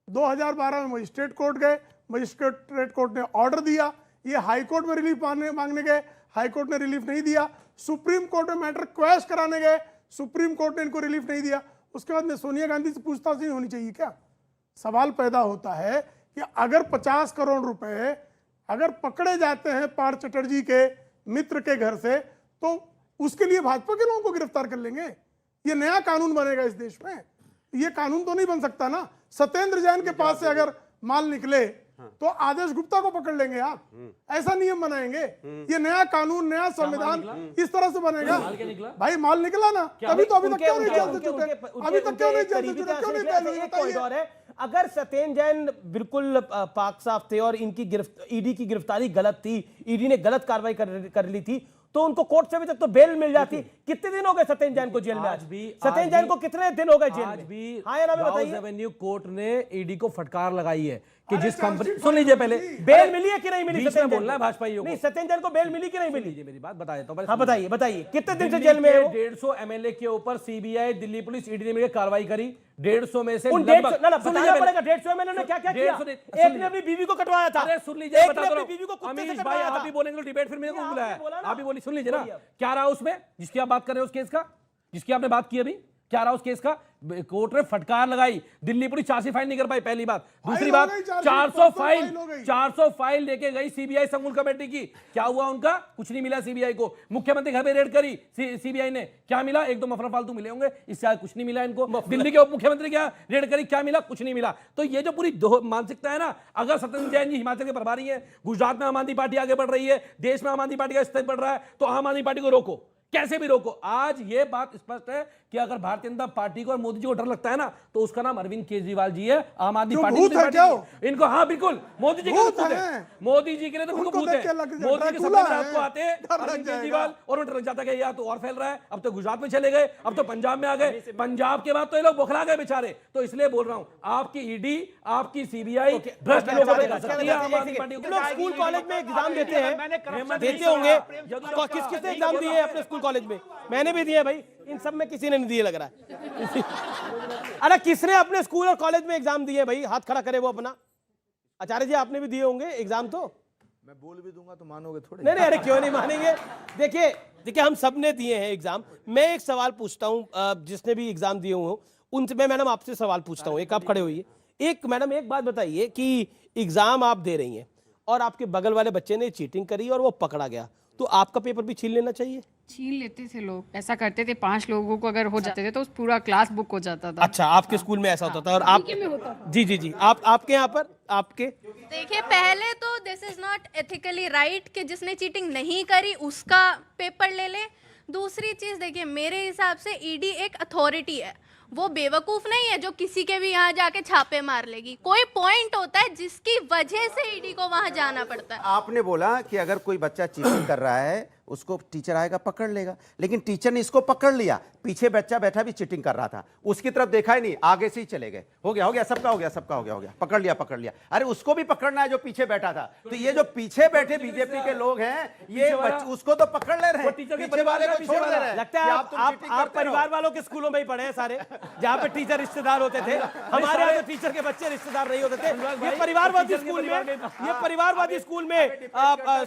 2012 में मजिस्ट्रेट कोर्ट गए, मजिस्ट्रेट कोर्ट ने ऑर्डर दिया, ये हाई कोर्ट में रिलीफ मांगने गए, हाई कोर्ट ने रिलीफ नहीं दिया, सुप्रीम कोर्ट में मैटर क्वैश कराने गए, सुप्रीम कोर्ट ने इनको रिलीफ नहीं दिया। उसके बाद में सोनिया गांधी से पूछताछ नहीं होनी चाहिए क्या? सवाल पैदा होता है कि अगर 50 करोड़ रुपए अगर पकड़े जाते हैं पार्थ चटर्जी के मित्र के घर से, तो उसके लिए भाजपा के लोगों को गिरफ्तार कर लेंगे। ये नया कानून बनेगा इस देश में? ये कानून तो नहीं बन सकता ना। सत्येंद्र जैन के पास से अगर माल निकले तो आदेश गुप्ता को पकड़ लेंगे आप, ऐसा नियम बनाएंगे? ये नया कानून, नया संविधान इस तरह से बनेगा? भाई माल निकला ना, तभी तो अभी तक क्यों नहीं जेल से छूटे? अभी तक क्यों नहीं जेल से छूटे? क्यों नहीं बेल हुई? अगर सत्येंद्र जैन बिल्कुल पाक साफ थे और इनकी ईडी की गिरफ्तारी गलत थी, ईडी ने गलत कार्रवाई कर ली थी, तो उनको कोर्ट से अभी तक तो बेल मिल जाती। कितने दिन हो गए सत्येंद्र जैन को जेल में? आज भी सत्येंद्र जैन को कितने दिन हो गए जेल में? आज भी हाँ या ना बताइए। रेवेन्यू कोर्ट ने ईडी को फटकार लगाई है कि जिस कंपनी, सुन लीजिए पहले, बेल मिली है कि नहीं मिली? बीच में बोलना है भाजपाइयों को। नहीं, सत्येंद्र जैन को बेल मिली कि नहीं मिली? मेरी बात बताया तो। हाँ बताइए बताइए, कितने दिन से जेल में है वो? 150 एमएलए के ऊपर सीबीआई, दिल्ली पुलिस, ईडी ने मिलकर कार्रवाई करी। 150 में से उन 150 ना बताना पड़ेगा 150 एमएलए ने क्या क्या किया? एक ने अपनी बीवी को कटवाया था। अरे सुन लीजिए, बता दो बीवी को कुत्ते से भाई, कटवाया आप था। भी बोलेंगे तो डिबेट फिर मेरे को बुलाया। आप भी बोलिए, सुन लीजिए ना बोलिए। क्या रहा उसमें, जिसकी आप बात कर रहे हो, उस केस का जिसकी आपने बात की अभी, क्या रहा उस केस का? कोर्ट ने फटकार लगाई, दिल्ली पुलिस चार्जशीट फाइल नहीं कर पाई, पहली बात। दूसरी बात, 400 फाइल लेके गई सीबीआई संगुल कमेटी की। क्या हुआ उनका? कुछ नहीं मिला सीबीआई को। मुख्यमंत्री घर पे रेड करी सीबीआई ने, क्या मिला? एक दो मफलर फालतू मिले होंगे, इससे कुछ नहीं मिला इनको। दिल्ली के उप मुख्यमंत्री क्या रेड करी, क्या मिला? कुछ नहीं मिला। तो ये जो पूरी मानसिकता है ना, अगर सत्येंद्र जैन जी हिमाचल के प्रभारी है, गुजरात में आम आदमी पार्टी आगे बढ़ रही है, देश में आम आदमी पार्टी का स्तर बढ़ रहा है, तो आम आदमी पार्टी को रोको, कैसे भी रोको। आज ये बात स्पष्ट है कि अगर भारतीय जनता पार्टी को और मोदी जी को डर लगता है ना, तो उसका नाम अरविंद केजरीवाल जी है, आम आदमी पार्टी इनको। हाँ बिल्कुल, मोदी जी के लिए, मोदी जी के लिए तो बिल्कुल भूत है। मोदी के सपने में रात को आते हैं अरविंद केजरीवाल, और उन्हें डर लग जाता है कि या तो और फैल रहा है। अब तो गुजरात में चले गए, अब तो पंजाब में आ गए, पंजाब के बाद तो ये लोग बौखला गए बेचारे। तो इसलिए बोल रहा हूं, आपकी ईडी, आपकी सीबीआई भ्रष्ट लोगों पे कर सकती है। आम आदमी पार्टी को स्कूल कॉलेज में एग्जाम देते हैं, देते होंगे, किस किसने एग्जाम दिए हैं अपने स्कूल कॉलेज में? मैंने भी दिए भाई, इन सब में किसी ने नहीं दिए लग रहा है। अरे किसने अपने स्कूल और कॉलेज में एग्जाम दिए भाई? हाथ खड़ा करे वो अपना। आचार्य जी आपने भी दिए होंगे एग्जाम? तो मैं बोल भी दूंगा तो मानोगे थोड़े? नहीं, अरे क्यों नहीं मानेंगे? देखिए हम सब ने दिए हैं एग्जाम। मैं एक सवाल पूछता हूं, जिसने भी एग्जाम दिए हो उनसे, मैं मैडम आपसे सवाल पूछता हूं। एक आप खड़े होइए। एक मैडम एक बात बताइए कि एग्जाम आप दे रही हैं और आपके बगल वाले बच्चे ने चीटिंग करी और वो पकड़ा गया, तो आपका पेपर भी छीन लेना चाहिए? छीन लेते थे लोग, ऐसा करते थे। 5 लोगों को अगर हो जाते थे तो पूरा क्लास बुक हो जाता था। अच्छा, आपके स्कूल में ऐसा होता था? और आप जी आपके यहाँ पर आपके? देखिए, पहले तो this is not ethically right कि जिसने चीटिंग नहीं करी उसका पेपर ले ले। दूसरी चीज देखिए, मेरे हिसाब से ईडी एक अथॉरिटी है, वो बेवकूफ नहीं है जो किसी के भी यहाँ जाके छापे मार लेगी। कोई पॉइंट होता है जिसकी वजह से ईडी को वहां जाना पड़ता है। आपने बोला कि अगर कोई बच्चा चीटिंग कर रहा है उसको टीचर आएगा पकड़ लेगा, लेकिन टीचर ने इसको पकड़ लिया, पीछे बच्चा बैठा भी चीटिंग कर रहा था, उसकी तरफ देखा ही नहीं, आगे से ही चले गए। हो गया सबका हो गया, पकड़ लिया। अरे उसको भी पकड़ना है जो पीछे बैठा था। तो ये जो पीछे बैठे बीजेपी के लोग हैं, ये उसको तो पकड़ ले रहे हैं, पीछे वाले को छोड़ दे रहे हैं। लगता है आप परिवार वालों के स्कूलों में ही पढ़े हैं सारे, जहाँ पे टीचर रिश्तेदार होते थे। हमारे यहाँ तो टीचर के बच्चे रिश्तेदार नहीं होते थे। ये परिवारवादी स्कूल में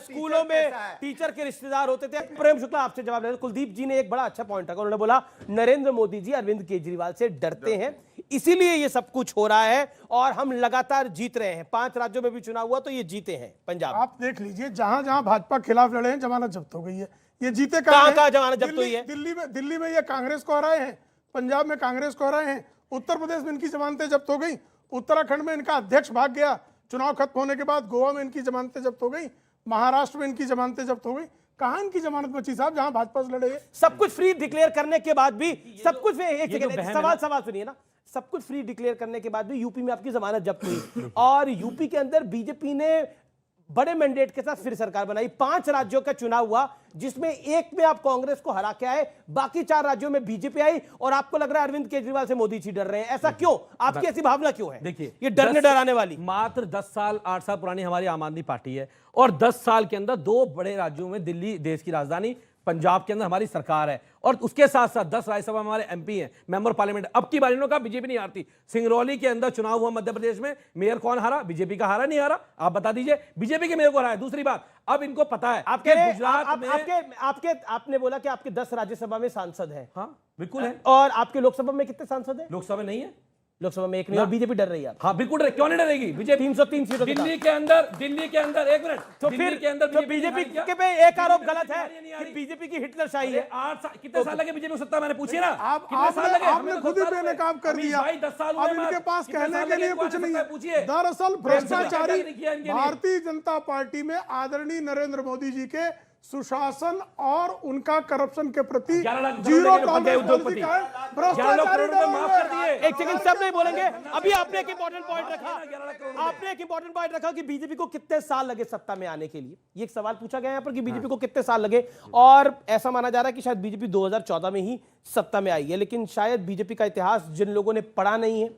स्कूलों में टीचर के रिश्तेदार होते थे। प्रेम शुक्ला आपसे जवाब लेते। कुलदीप जी ने एक बड़ा अच्छा पॉइंट रखा, उन्होंने बोला नरेंद्र मोदी जी अरविंद केजरीवाल से डरते हैं, इसीलिए ये सब कुछ हो रहा है और हम लगातार जीत रहे हैं। 5 राज्यों में भी चुनाव हुआ तो ये जीते हैं। पंजाब आप देख लीजिए, जहां जहां भाजपा खिलाफ लड़े हैं जमानत जब्त हो गई है। ये जीते कहां जमानत जब्त हुई है? दिल्ली में ये कांग्रेस को हराए हैं, पंजाब में कांग्रेस को हराए हैं, उत्तर प्रदेश में इनकी जमानतें जब्त हो गई, उत्तराखंड में इनका अध्यक्ष भाग गया चुनाव खत्म होने के बाद, गोवा में इनकी जमानतें जब्त हो गई, महाराष्ट्र में इनकी जमानतें जब्त हो गई। कहां इनकी जमानत बची साहब जहां भाजपा से लड़े? सब कुछ फ्री डिक्लेयर करने के बाद भी सब कुछ, सवाल सुनिए ना, सब कुछ फ्री डिक्लेयर करने के बाद भी यूपी में आपकी जमानत जब्त हुई और यूपी के अंदर बीजेपी ने बड़े मैंडेट के साथ फिर सरकार बनाई। 5 राज्यों का चुनाव हुआ जिसमें एक में आप कांग्रेस को हरा के आए, बाकी 4 राज्यों में बीजेपी आई और आपको लग रहा है अरविंद केजरीवाल से मोदी जी डर रहे हैं। ऐसा क्यों? आपकी ऐसी भावना क्यों है? देखिए, ये डरने डराने वाली मात्र 10 साल 8 साल पुरानी हमारी आम आदमी पार्टी है और 10 साल के अंदर 2 बड़े राज्यों में, दिल्ली देश की राजधानी, पंजाब के अंदर हमारी सरकार है और उसके साथ साथ 10 राज्यसभा में हमारे एमपी हैं, मेंबर पार्लियामेंट। अब की बार इन्होंने कहा बीजेपी नहीं हारती। सिंगरौली के अंदर चुनाव हुआ मध्य प्रदेश में, मेयर कौन हारा? बीजेपी का हारा, नहीं हारा? आप बता दीजिए, बीजेपी के मेयर को हराया। दूसरी बात, अब इनको पता है आपके गुजरात में आपने बोला कि आपके 10 राज्यसभा में सांसद हैं। हाँ बिल्कुल है। और आपके लोकसभा में कितने सांसद हैं? लोकसभा में नहीं है, लोकसभा में एक नहीं, और बीजेपी डर रही है। हाँ बिल्कुल डरे, क्यों नहीं डरेगी? बीजेपी 303 सीटों के दिल्ली के अंदर एक मिनट, तो दिल्ली फिर के अंदर तो बीजेपी के पे एक आरोप गलत है कि बीजेपी की हिटलरशाही है। 8 साल, कितने साल लगे बीजेपी को सत्ता? मैंने पूछी ना, कितने साल आपने लगे? आपने खुद ही बेनकाब कर दिया। भाई 10 साल अब इनके पास कहने के लिए कुछ नहीं है। दरअसल भ्रष्टाचारी भारतीय जनता पार्टी में आदरणीय नरेंद्र मोदी जी के सुशासन और उनका करप्शन के प्रति जीरो टॉलरेंस पॉलिसी का है। भ्रष्टाचारी माफ कर दिए। एक सेकंड, सब नहीं बोलेंगे। अभी आपने एक इंपॉर्टेंट पॉइंट रखा, आपने एक इंपॉर्टेंट पॉइंट रखा कि बीजेपी को कितने साल लगे सत्ता में आने के लिए। ये एक सवाल पूछा गया यहाँ पर कि बीजेपी को कितने साल लगे, और ऐसा माना जा रहा है कि शायद बीजेपी 2014 में ही सत्ता में आई है। लेकिन शायद बीजेपी का इतिहास जिन लोगों ने पढ़ा नहीं है,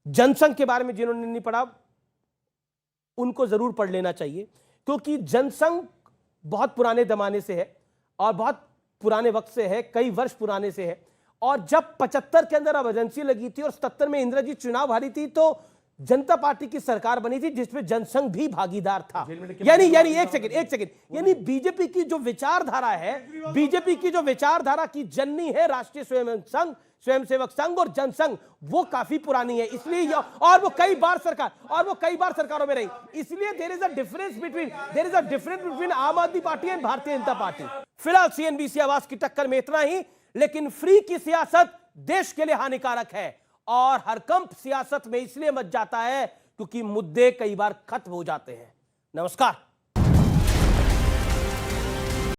जनसंघ के बारे में जिन्होंने नहीं पढ़ा, उनको जरूर पढ़ लेना चाहिए, क्योंकि जनसंघ बहुत पुराने जमाने से है और बहुत पुराने वक्त से है, कई वर्ष पुराने से है। और जब 75 के अंदर इमरजेंसी लगी थी और 77 में इंदिरा जी चुनाव हारी थी, तो जनता पार्टी की सरकार बनी थी जिसमें जनसंघ भी भागीदार था। यानी एक सेकंड, यानी बीजेपी की जो विचारधारा है, बीजेपी की जो विचारधारा की जननी है राष्ट्रीय स्वयंसेवक संघ और जनसंघ, वो काफी पुरानी है। इसलिए और वो कई बार सरकारों में रही। इसलिए there is a difference between Aam Aadmi party and Bharatiya Janata party. फिलहाल सीएनबीसी आवाज की टक्कर में इतना ही, लेकिन फ्री की सियासत देश के लिए हानिकारक है और हरकंप सियासत में इसलिए मच जाता है क्योंकि मुद्दे कई बार खत्म हो जाते हैं। नमस्कार।